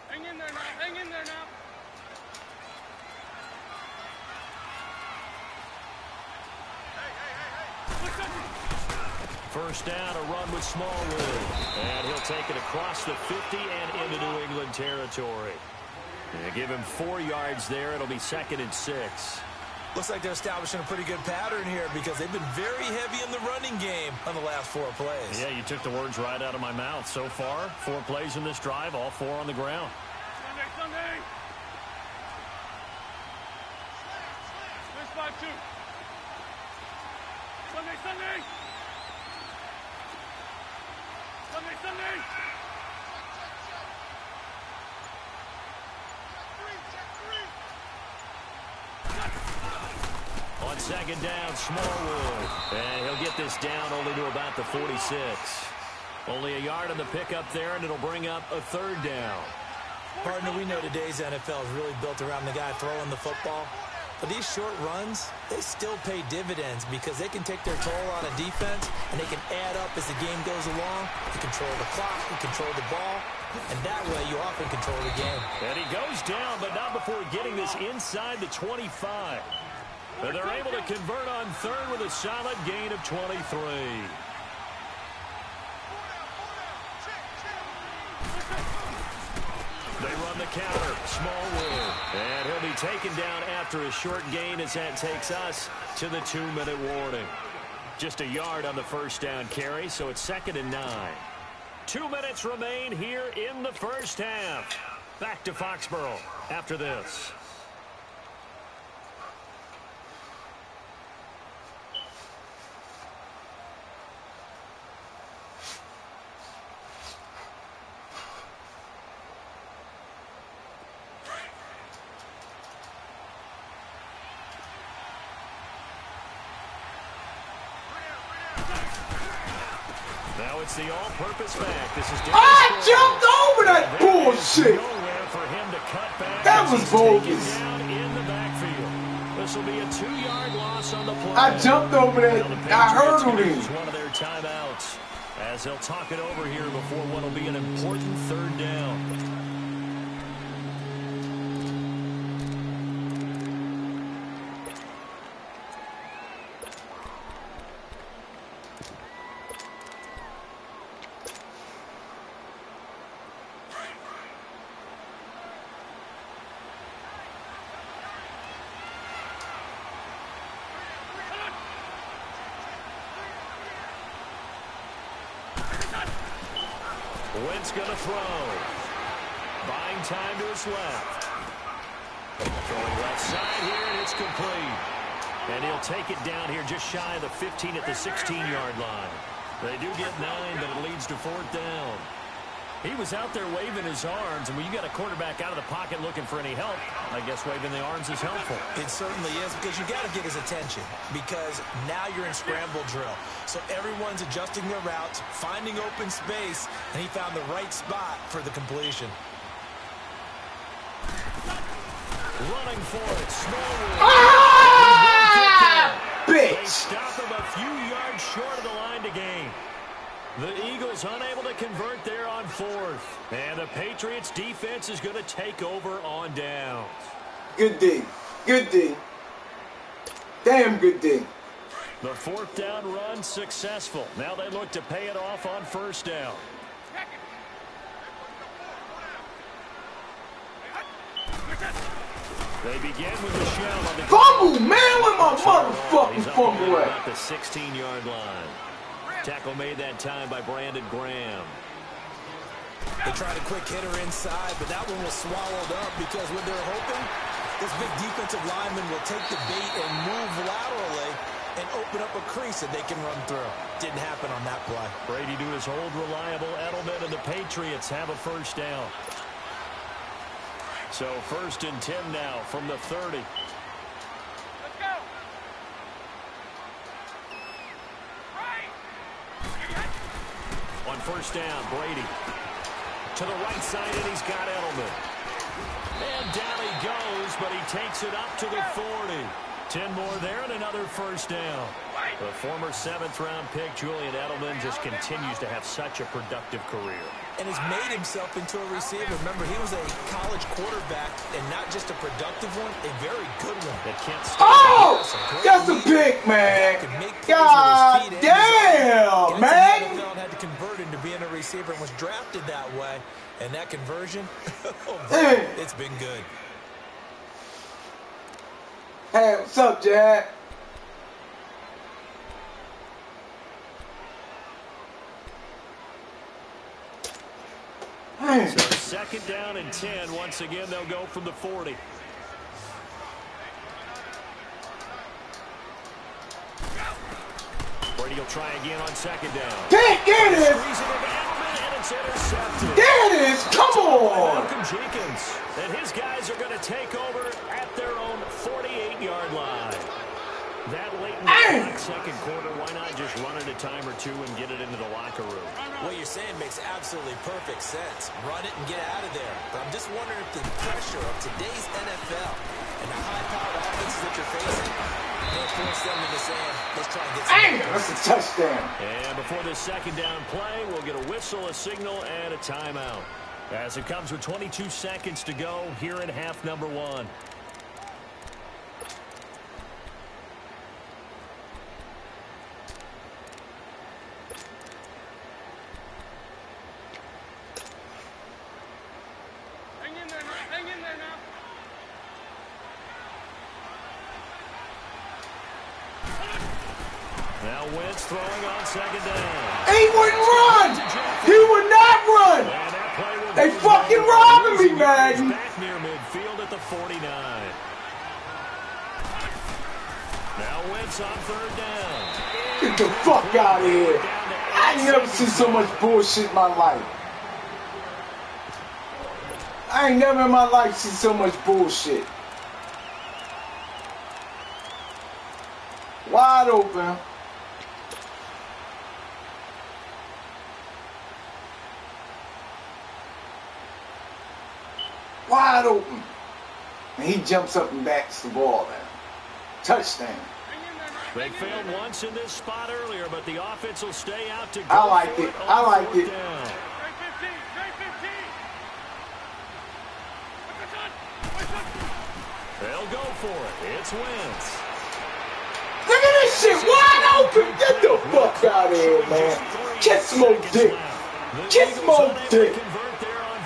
C: Hang in there now. Hang in there now.
A: First down, a run with Smallwood. And he'll take it across the 50 and into New England territory. And give him 4 yards there. It'll be 2nd and 6.
B: Looks like they're establishing a pretty good pattern here because they've been very heavy in the running game on the last 4 plays.
A: Yeah, you took the words right out of my mouth. So far, 4 plays in this drive, all 4 on the ground.
C: Sunday. There's 5-2. Sunday.
A: On 2nd down, Smallwood. And he'll get this down only to about the 46. Only a yard on the pickup there, and it'll bring up a 3rd down.
B: Partner, we know today's NFL is really built around the guy throwing the football. But these short runs, they still pay dividends because they can take their toll on a defense and they can add up as the game goes along. You control the clock, you control the ball, and that way you often control the game.
A: And he goes down, but not before getting this inside the 25. And they're able to convert on 3rd with a solid gain of 23. They run the counter. Smallwood. And he'll be taken down after a short gain as that takes us to the 2-minute warning. Just a yard on the 1st down carry, so it's 2nd and 9. 2 minutes remain here in the 1st half. Back to Foxborough after this. Now it's the all-purpose back. This is
D: I jumped over that bullshit.
A: Nowhere for him to cut back.
D: That was bogus.
A: Down in the backfield. This will be a 2-yard loss on the play.
D: I jumped over that. I hurdled him.
A: One of their timeouts as they'll talk it over here before what will be an important 3rd down. Wentz going to throw. Buying time to his left. Throwing left side here, and it's complete. And he'll take it down here just shy of the 15 at the 16-yard line. They do get 9, but it leads to 4th down. He was out there waving his arms, and when you got a quarterback out of the pocket looking for any help, I guess waving the arms is helpful.
B: It certainly is, because you got to get his attention, because now you're in scramble drill. So everyone's adjusting their routes, finding open space, and he found the right spot for the completion.
A: Running for it, Smallwood.
D: Bitch!
A: They stop him a few yards short of the line to gain. The Eagles unable to convert there on fourth. And the Patriots defense is going to take over on downs.
D: Good D. Good D. Damn good D.
A: The fourth down run successful. Now they look to pay it off on first down. They begin with the shell on the
D: Fumble, man! Where my motherfucking fumble at?
A: At the 16-yard line. Tackle made that time by Brandon Graham.
B: They tried a quick hitter inside, but that one was swallowed up because what they're hoping, this big defensive lineman will take the bait and move laterally and open up a crease that they can run through. Didn't happen on that play.
A: Brady doing his old reliable Edelman, and the Patriots have a first down. So 1st and 10 now from the 30.
C: Let's go. Right.
A: On first down, Brady. To the right side, and he's got Edelman. And down he goes, but he takes it up to the 40. 10 more there and another first down. The former 7th-round pick, Julian Edelman, just continues to have such a productive career.
B: And has made himself into a receiver. Remember, he was a college quarterback, and not just a productive one, a very good one.
A: That can't stop.
D: Oh! That's a pick, man. God damn, man.
B: NFL had to convert into being a receiver and was drafted that way. And that conversion, it's been good.
D: Hey, what's up, Jack?
A: So 2nd down and 10. Once again, they'll go from the 40. Brady will try again on 2nd down.
D: There it is.
A: And it's intercepted.
D: There it is. Come on.
A: Malcolm Jenkins. And his guys are going to take over at their own 48-yard line. That late in the second quarter, why not just run it a time or two and get it into the locker room?
B: What you're saying makes absolutely perfect sense. Run it and get out of there. But I'm just wondering if the pressure of today's NFL and the high-powered offenses that you're facing may force them into saying, let's try and get some.
D: That's a touchdown.
A: And before this 2nd down play, we'll get a whistle, a signal, and a timeout. As it comes with 22 seconds to go here in half number 1.
C: Hang in there now.
A: Now Wentz throwing on 2nd down.
D: He wouldn't run. He would not run.
A: And that play will
D: They
A: go
D: fucking
A: down.
D: robbing me,
A: He's
D: man.
A: back near midfield at the 49. Now Wentz on 3rd down.
D: Get the fuck out of here. I ain't never seen so much bullshit in my life. I ain't never in my life seen so much bullshit. Wide open. Wide open. And he jumps up and backs the ball down. Touchdown.
A: They failed once in this spot earlier, but the offense will stay out to go.
D: I like it. I like it.
A: Down. They'll go for it. It's Wentz.
D: Look at this shit wide open. Get the fuck out of here, man. Kiss smoke dick. Kiss smoke dick.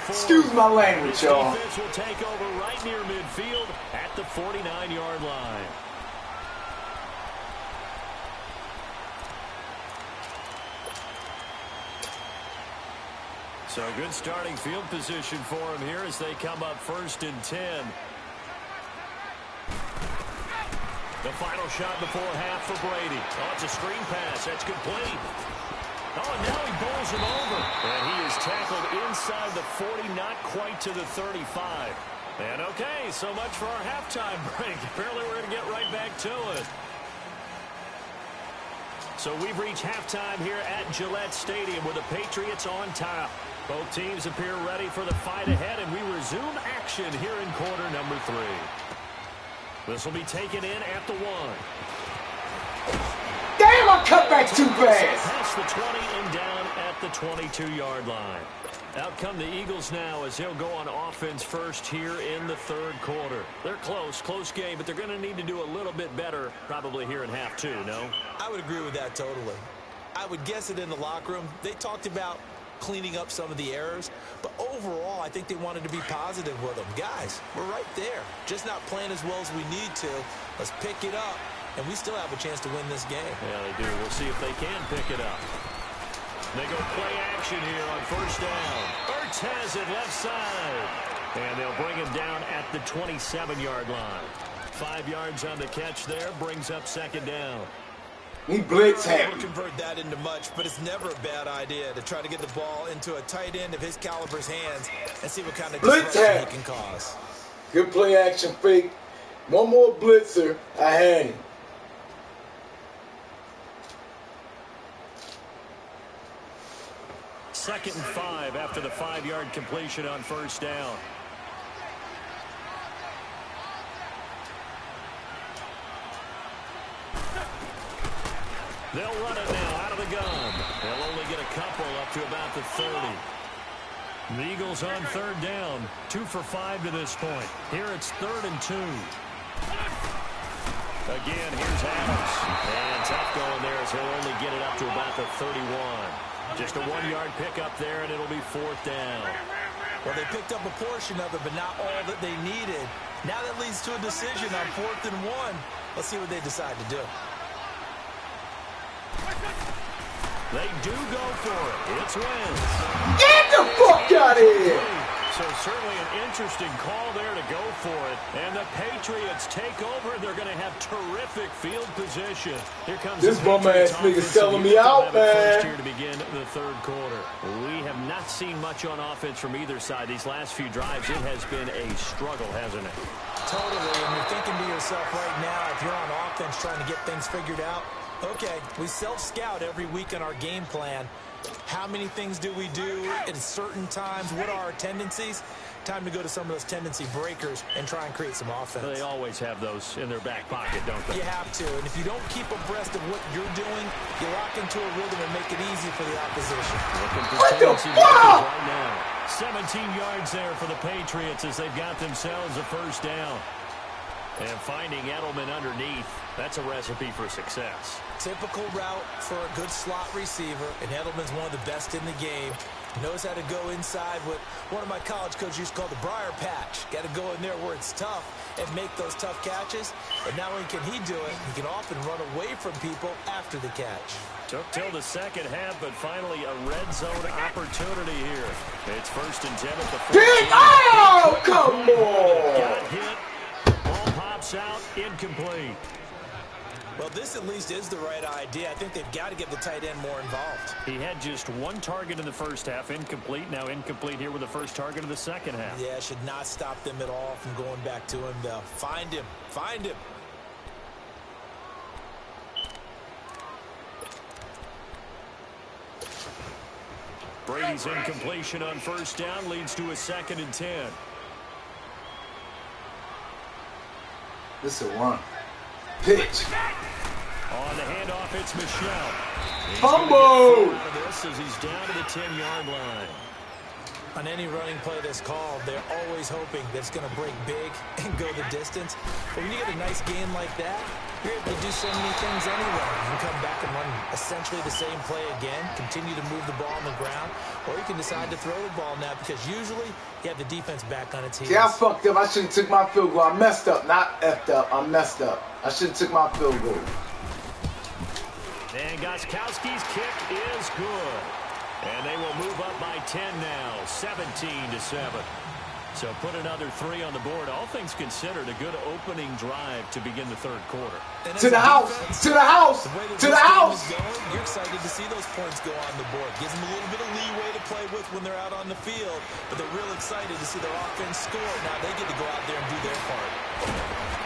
D: Excuse my language, y'all.
A: Defense will take over right near midfield at the 49-yard line. So good starting field position for him here as they come up 1st and 10. The final shot before half for Brady. Oh, it's a screen pass. That's complete. Oh, and now he bowls him over. And he is tackled inside the 40, not quite to the 35. And okay, so much for our halftime break. Apparently we're going to get right back to it. So we've reached halftime here at Gillette Stadium with the Patriots on top. Both teams appear ready for the fight ahead, and we resume action here in quarter number 3. This will be taken in at the 1.
D: Damn, I cut back too fast.
A: Past the 20 and down at the 22-yard line. Out come the Eagles now as they'll go on offense first here in the third quarter. They're close game, but they're going to need to do a little bit better probably here in half 2, no?
B: I would agree with that totally. I would guess it in the locker room. They talked about cleaning up some of the errors, but overall, I think they wanted to be positive with them. Guys, we're right there. Just not playing as well as we need to. Let's pick it up, and we still have a chance to win this game.
A: Yeah, they do. We'll see if they can pick it up. They go play action here on first down. Ertz has it left side. And they'll bring him down at the 27-yard line. 5 yards on the catch there. Brings up second down.
D: He blitz
B: We'll
D: happy.
B: convert that into much, but it's never a bad idea to try to get the ball into a tight end of his caliber's hands and see what kind of
D: Blitz
B: disruption
D: happy.
B: he can cause.
D: Good play action fake. One more blitzer. I had him.
A: Second and 5 after the 5-yard completion on first down. They'll run it now out of the gun. They'll only get a couple up to about the 30. The Eagles on third down. 2 for 5 to this point. Here it's 3rd and 2. Again, here's Adams. And tough going there as he'll only get it up to about the 31. Just a 1-yard pickup there, and it'll be 4th down.
B: Well, they picked up a portion of it, but not all that they needed. Now that leads to a decision on 4th and 1. Let's see what they decide to do.
A: They do go for it. It's Wentz.
D: Get the fuck out of here.
A: So certainly an interesting call there to go for it. And the Patriots take over. They're going to have terrific field position. Here comes
D: This
A: the
D: bum ass
A: Patriots
D: nigga
A: offense,
D: selling
A: and
D: me
A: they'll
D: out,
A: have it first
D: man.
A: here to begin the third quarter. We have not seen much on offense from either side. These last few drives, it has been a struggle, hasn't it?
B: Totally, and you're thinking to yourself right now, if you're on offense trying to get things figured out, okay, we self-scout every week on our game plan. How many things do we do at certain times? What are our tendencies? Time to go to some of those tendency breakers and try and create some offense.
A: They always have those in their back pocket, don't they?
B: You have to, and if you don't keep abreast of what you're doing, you lock into a rhythm and make it easy for the opposition.
A: Looking for
D: What the
A: tendency
D: fuck?
A: right now. 17 yards there for the Patriots as they've got themselves a first down. And finding Edelman underneath, that's a recipe for success.
B: Typical route for a good slot receiver, and Edelman's one of the best in the game. Knows how to go inside what one of my college coaches used to call the briar patch. Got to go in there where it's tough and make those tough catches. But not only can he do it, he can often run away from people after the catch.
A: Took till the second half, but finally a red zone opportunity here. It's 1st and 10 at the 14.
D: Oh, come on.
A: Got hit. Ball pops out. Incomplete.
B: Well, this at least is the right idea. I think they've got to get the tight end more involved.
A: He had just 1 target in the first half. Incomplete. Now incomplete here with the first target of the second half.
B: Yeah, should not stop them at all from going back to him, though. Find him. Find him.
A: Brady's incompletion on first down leads to a 2nd and 10.
D: This is a run. Pitch.
A: On the handoff, it's Michelle.
D: Fumble.
A: Out of this as he's down to the 10-yard line.
B: On any running play that's called, they're always hoping that it's going to break big and go the distance. But when you get a nice gain like that, you're able to do so many things anyway. You can come back and run essentially the same play again, continue to move the ball on the ground, or you can decide to throw the ball now because usually you have the defense back on its heels.
D: Yeah, I fucked up. I should have took my field goal. I messed up. Not effed up. I messed up. I should have took my field goal.
A: And Gostkowski's kick is good. And they will move up by 10 now, 17-7. So put another 3 on the board. All things considered, a good opening drive to begin the third quarter.
D: To the house! To the house! To the house!
B: You're excited to see those points go on the board. Gives them a little bit of leeway to play with when they're out on the field, but they're real excited to see their offense score. Now they get to go out there and do their part.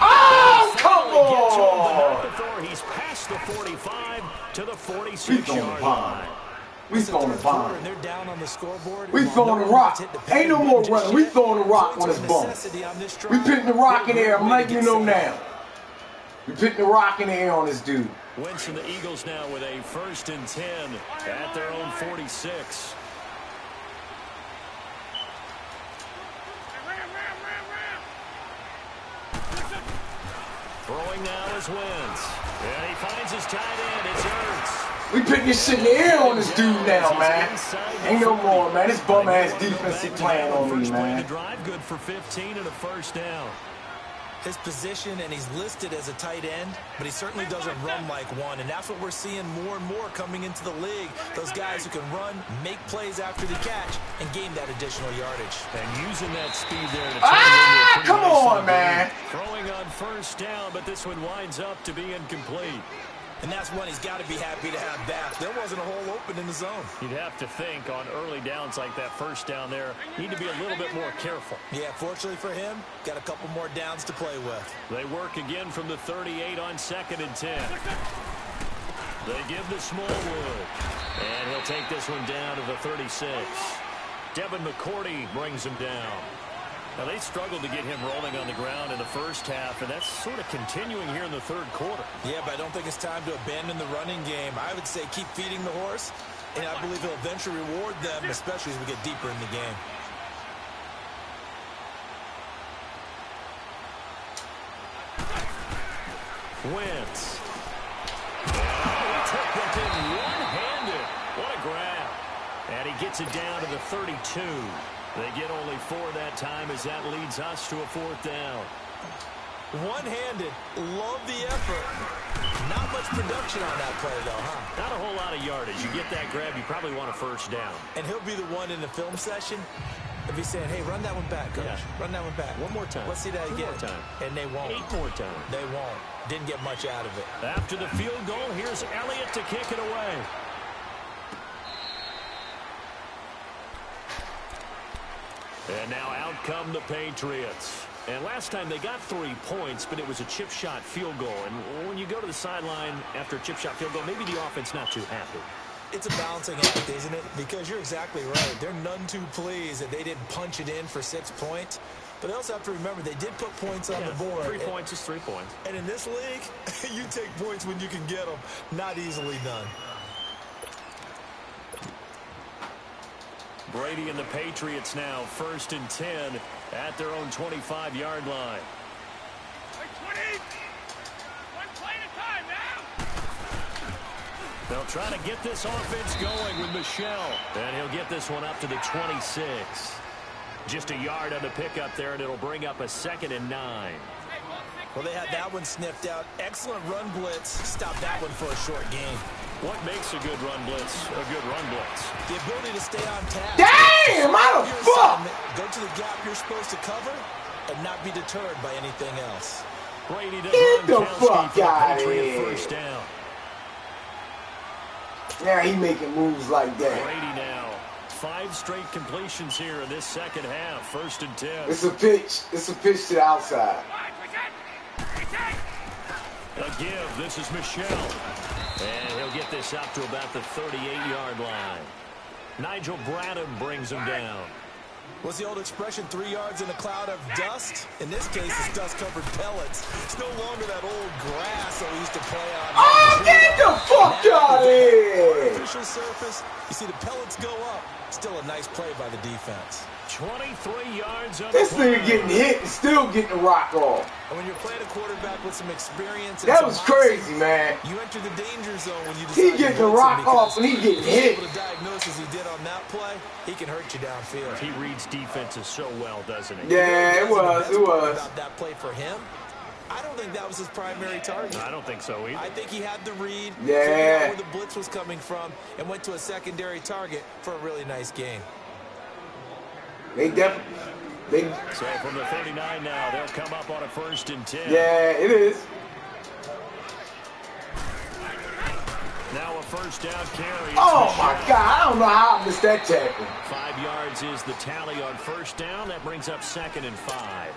D: Oh, come on!
A: Before he's past the 45 to the 46-yard line.
D: We throwing the bomb.
B: And they're down on the scoreboard.
D: We throwing the rock. Ain't no more running. We throwing the rock on his bum. We putting the rock in the air. I'm letting you know now. We putting the rock in the air on this dude.
A: Winston, the Eagles now with a 1st and 10 at their own 46. Throwing now is Wentz. And he finds his tight end. It's Ertz.
D: We putting this shit in the air on this dude now, man. Ain't no more, man. This bum-ass defense he playing on me, man.
A: Good for 15 and a 1st down.
B: His position, and he's listed as a tight end, but he certainly doesn't run like one, and that's what we're seeing more and more coming into the league. Those guys who can run, make plays after the catch, and gain that additional yardage.
A: And using that speed there to turn into a
D: come on, man.
A: Throwing on 1st down, but this one winds up to be incomplete.
B: And that's one he's got to be happy to have back. There wasn't a hole open in the zone.
A: You'd have to think on early downs like that 1st down there, need to be a little bit more careful.
B: Yeah, fortunately for him, got a couple more downs to play with.
A: They work again from the 38 on 2nd and 10. They give to Smallwood. And he'll take this one down to the 36. Devin McCourty brings him down. Now, they struggled to get him rolling on the ground in the 1st half, and that's sort of continuing here in the 3rd quarter.
B: Yeah, but I don't think it's time to abandon the running game. I would say keep feeding the horse, and I believe he'll eventually reward them, especially as we get deeper in the game.
A: Wentz. He took that thing one-handed. What a grab. And he gets it down to the 32. They get only 4 that time as that leads us to a 4th down.
B: One-handed. Love the effort. Not much production on that play, though, huh?
A: Not a whole lot of yardage. You get that grab, you probably want a 1st down.
B: And he'll be the one in the film session if he's saying, hey, run that one back, Coach. Yeah. Run that one back.
A: One more time.
B: Let's see that again.
A: 2 more time.
B: And they won't.
A: 8 more times.
B: They won't. Didn't get much out of it.
A: After the field goal, here's Elliott to kick it away. And now out come the Patriots. And last time they got 3 points, but it was a chip shot field goal. And when you go to the sideline after a chip shot field goal, maybe the offense not too happy.
B: It's a balancing act, isn't it? Because you're exactly right. They're none too pleased that they didn't punch it in for 6 points. But they also have to remember they did put points on the board.
A: 3 points is 3 points.
B: And in this league, you take points when you can get them. Not easily done.
A: Brady and the Patriots now 1st and 10 at their own 25-yard line.
C: 20. One play at a time now.
A: They'll try to get this offense going with Michel. And he'll get this one up to the 26. Just a yard on the pickup there, and it'll bring up a 2nd and 9.
B: Well, they had that one sniffed out. Excellent run blitz. Stop that one for a short gain.
A: What makes a good run blitz a good run blitz?
B: The ability to stay on task.
D: Damn, how the fuck?
B: Go to the gap you're supposed to cover and not be deterred by anything else.
A: Brady does
D: Get the fuck out of here.
A: 1st down.
D: Now he making moves like that.
A: Brady now 5 straight completions here in this 2nd half. 1st and 10.
D: It's a pitch. It's a pitch to the outside.
A: A give. This is Michel. And he'll get this up to about the 38-yard line. Nigel Bradham brings him down.
B: What's the old expression, 3 yards in a cloud of dust? In this case, it's dust-covered pellets. It's no longer that old grass that we used to play on.
D: Oh, get the fuck out of here!
B: Artificial surface, you see the pellets go up. Still a nice play by the defense.
A: 23 yards on
D: this nigga getting hit and still getting the rock off.
B: And when you're playing a quarterback with some experience,
D: that was crazy, man.
B: You enter the danger zone when you
D: decide he getting the rock off and he getting hit.
B: Able to diagnose as he did on that play, he can hurt you downfield.
A: He reads defenses so well, doesn't he?
D: Yeah, it was.
B: About that play for him, I don't think that was his primary target.
A: I don't think so either.
B: I think he had the read,
D: yeah,
B: figured out where the blitz was coming from, and went to a secondary target for a really nice gain.
D: They definitely.
A: So from the 39 now, they'll come up on a 1st and 10.
D: Yeah, it is.
A: Now a 1st down carry.
D: Oh, my God. I don't know how I missed that tackle.
A: 5 yards is the tally on 1st down. That brings up 2nd and 5.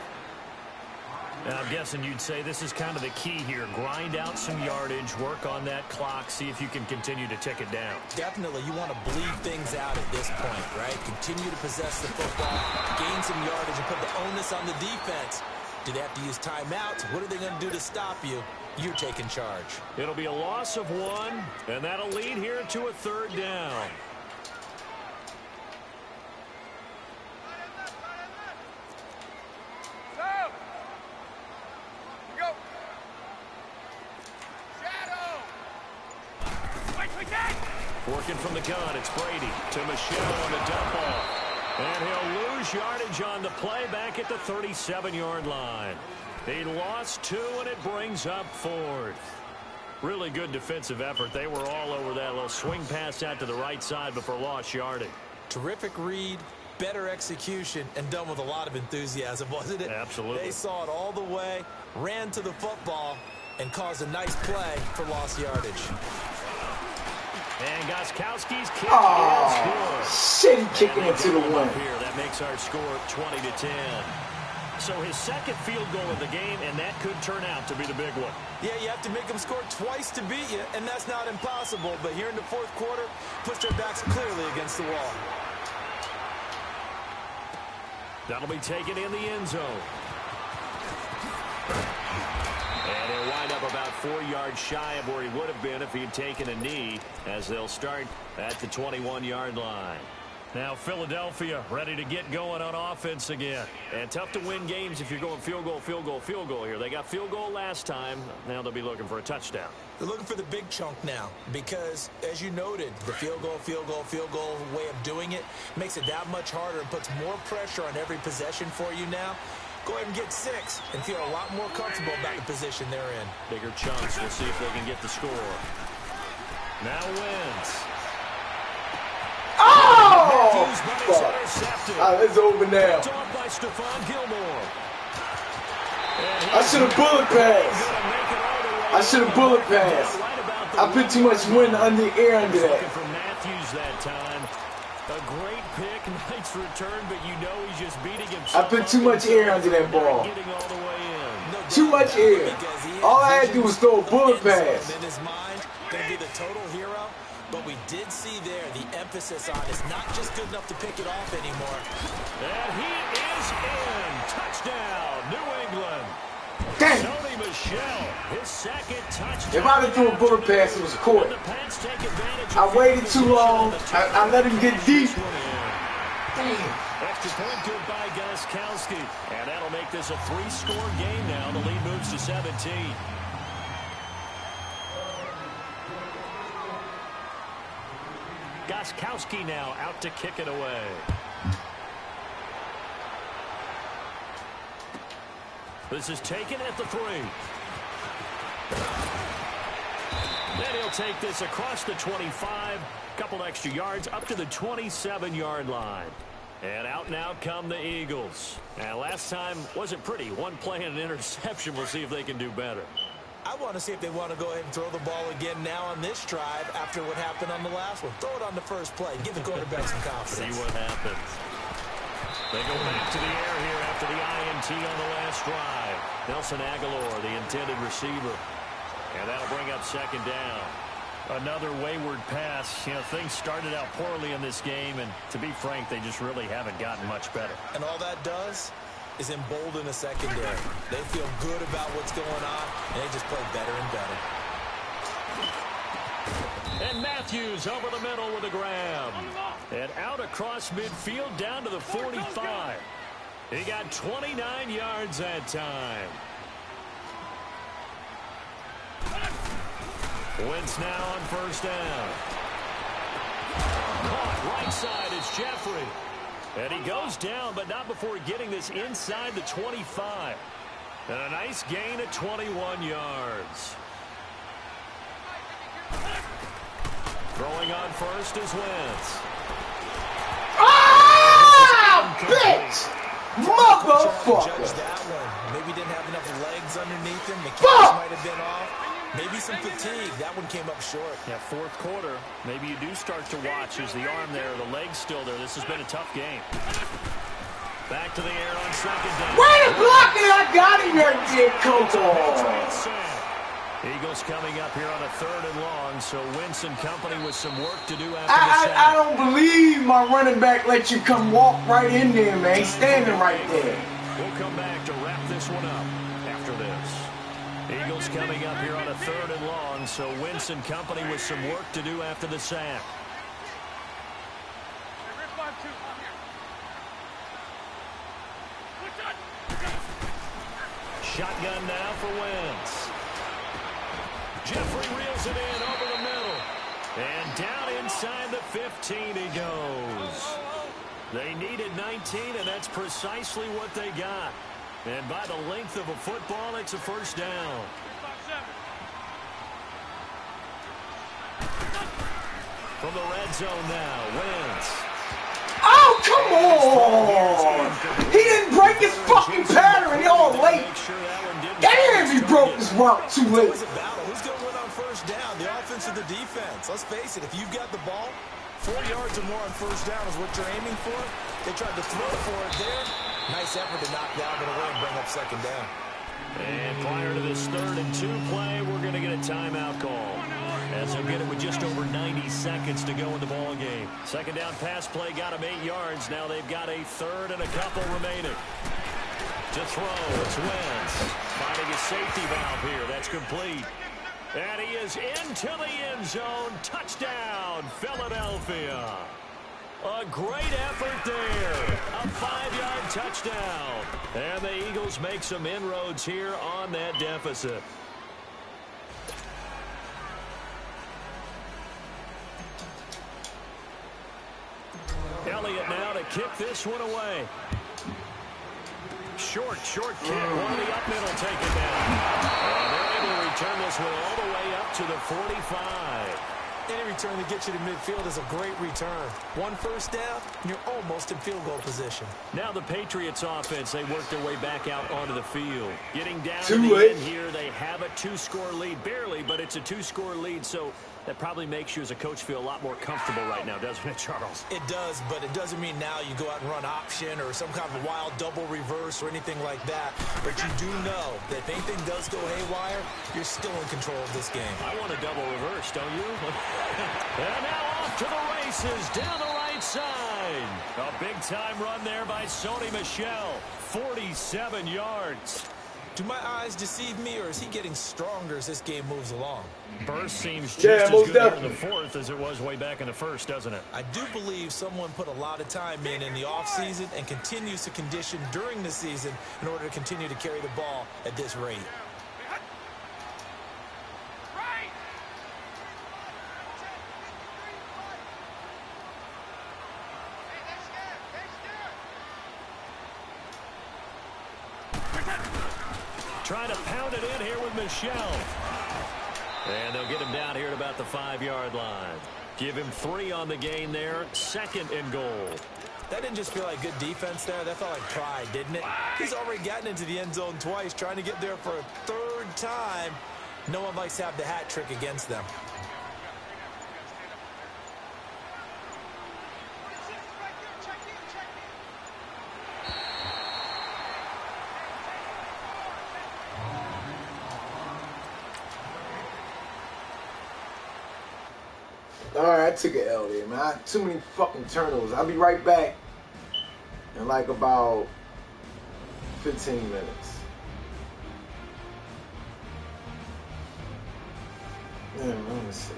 A: Now, I'm guessing you'd say this is kind of the key here. Grind out some yardage, work on that clock, see if you can continue to tick it down.
B: Definitely, you want to bleed things out at this point, right? Continue to possess the football, gain some yardage, and put the onus on the defense. Do they have to use timeouts? What are they going to do to stop you? You're taking charge.
A: It'll be a loss of 1, and that'll lead here to a 3rd down. Working from the gun, it's Brady to Michelle on the dump off. And he'll lose yardage on the play back at the 37-yard line. He lost 2, and it brings up 4th. Really good defensive effort. They were all over that little swing pass out to the right side before lost yardage.
B: Terrific read, better execution, and done with a lot of enthusiasm, wasn't it?
A: Absolutely.
B: They saw it all the way, ran to the football, and caused a nice play for lost yardage.
A: And Gostkowski's kick
D: is shit, he kicking it to the win.
A: Here, that makes our score 20-10. So his 2nd field goal of the game, and that could turn out to be the big one.
B: Yeah, you have to make them score twice to beat you, and that's not impossible. But here in the 4th quarter, push their backs clearly against the wall.
A: That'll be taken in the end zone. And he'll wind up about 4 yards shy of where he would have been if he had taken a knee, as they'll start at the 21-yard line. Now Philadelphia ready to get going on offense again. And tough to win games if you're going field goal, field goal, field goal here. They got field goal last time. Now they'll be looking for a touchdown.
B: They're looking for the big chunk now because, as you noted, the field goal way of doing it makes it that much harder and puts more pressure on every possession for you now. Go ahead and get 6 and feel a lot more comfortable about the position they're in.
A: Bigger chunks. We'll see if they can get the score. Now Wentz.
D: Oh!
A: It's
D: over now.
A: By Stephon Gilmore.
D: I should have bullet passed. I should have bullet passed. I put too much wind under the air under that.
A: For Matthews that time. A great pick, nice return, but you know he's just beating himself.
D: I put too much air under that ball. Too much air. All I had to do was throw a bullet pass.
B: In his mind, going to be the total hero. But we did see there the emphasis on is not just good enough to pick it off anymore.
A: And he is in. Touchdown, New England.
D: Dang.
A: Sony Michel, his 2nd touchdown.
D: If I didn't throw a bullet pass, it was caught. I waited too long. I let him get deep. Damn.
A: Extra point good by Gostkowski. And that'll make this a 3-score game now. The lead moves to 17. Gostkowski now out to kick it away. This is taken at the 3. Then he'll take this across the 25. Couple extra yards up to the 27-yard line. And out now come the Eagles. And last time wasn't pretty. One play and an interception. We'll see if they can do better.
B: I want to see if they want to go ahead and throw the ball again now on this drive after what happened on the last one. Throw it on the first play. Give the quarterback some confidence.
A: See what happens. They go back to the air here after the INT on the last drive. Nelson Aguilar, the intended receiver. And that'll bring up 2nd down. Another wayward pass. You know, things started out poorly in this game, and to be frank, they just really haven't gotten much better.
B: And all that does is embolden a secondary. They feel good about what's going on, and they just play better and better.
A: And Matthews over the middle with a grab. And out across midfield down to the 45. He got 29 yards that time. Wentz now on 1st down. Caught right side, it's Jeffrey. And he goes down, but not before getting this inside the 25. And a nice gain of 21 yards. Throwing on 1st is Wentz.
D: Ah! Bitch! Motherfucker!
B: Judge that one. Maybe didn't have enough legs underneath him. The catch might have been off. Maybe some fatigue. That one came up short.
A: Yeah, fourth quarter. Maybe you do start to watch as the arm there, the leg's still there. This has been a tough game. Back to the air on second down.
D: Way to block it! I got him right there, Coco.
A: Eagles coming up here on a 3rd and long, so Wentz and company with some work to do after the
D: I
A: sack.
D: don't believe my running back let you come walk right in there, man. He's standing right there.
A: We'll come back to wrap this one up after this. Eagles coming up here on a 3rd and long, so Wentz and company with some work to do after the sack. Shotgun now for Wentz. Jeffrey reels it in over the middle. And down inside the 15 he goes. They needed 19, and that's precisely what they got. And by the length of a football, it's a first down. From the red zone now, Wentz.
D: Oh, come on! He didn't break his fucking pattern. Y'all late. Damn, he broke his route too late.
B: It's a battle. Who's going to win on first down? The offense or the defense? Let's face it, if you've got the ball, 4 yards or more on first down is what you're aiming for. They tried to throw for it there. Nice effort to knock Dalvin away and bring up second down.
A: And prior to this 3rd and 2 play, we're going to get a timeout call, as they'll get it with just over 90 seconds to go in the ball game. Second down pass play got them 8 yards. Now they've got a 3rd and a couple remaining. To throw, it's Wentz. Finding his safety valve here. That's complete. And he is into the end zone. Touchdown, Philadelphia. A great effort there. A 5-yard touchdown. And the Eagles make some inroads here on that deficit. Elliott now to kick this one away. Short kick. One of the up middle taken down. And they're able to return this one all the way up to the 45.
B: Any return to get you to midfield is a great return. One first down, and you're almost in field goal position.
A: Now the Patriots offense, they work their way back out onto the field. Getting down to
D: Too
A: the
D: late.
A: end here, they have a 2-score lead. Barely, but it's a 2-score lead, so that probably makes you as a coach feel a lot more comfortable right now, doesn't it, Charles?
B: It does, but it doesn't mean now you go out and run option or some kind of wild double reverse or anything like that. But you do know that if anything does go haywire, you're still in control of this game.
A: I want a double reverse, don't you? And now off to the races down the right side. A big-time run there by Sony Michel. 47 yards.
B: Do my eyes deceive me, or is he getting stronger as this game moves along?
A: Burst seems just
D: Yeah,
A: as
D: most
A: good here in
D: definitely.
A: the 4th as it was way back in the 1st, doesn't it?
B: I do believe someone put a lot of time in the offseason and continues to condition during the season in order to continue to carry the ball at this rate.
A: Trying to pound it in here with Michel. And they'll get him down here at about the 5-yard line. Give him 3 on the gain there. 2nd and goal.
B: That didn't just feel like good defense there. That felt like pride, didn't it? He's already gotten into the end zone twice, trying to get there for a 3rd time. No one likes to have the hat trick against them.
D: All right, I took an L there, man. Too many fucking turnovers. I'll be right back in like about 15 minutes. Yeah, let me see.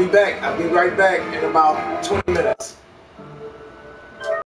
D: be back. I'll be right back in about 20 minutes.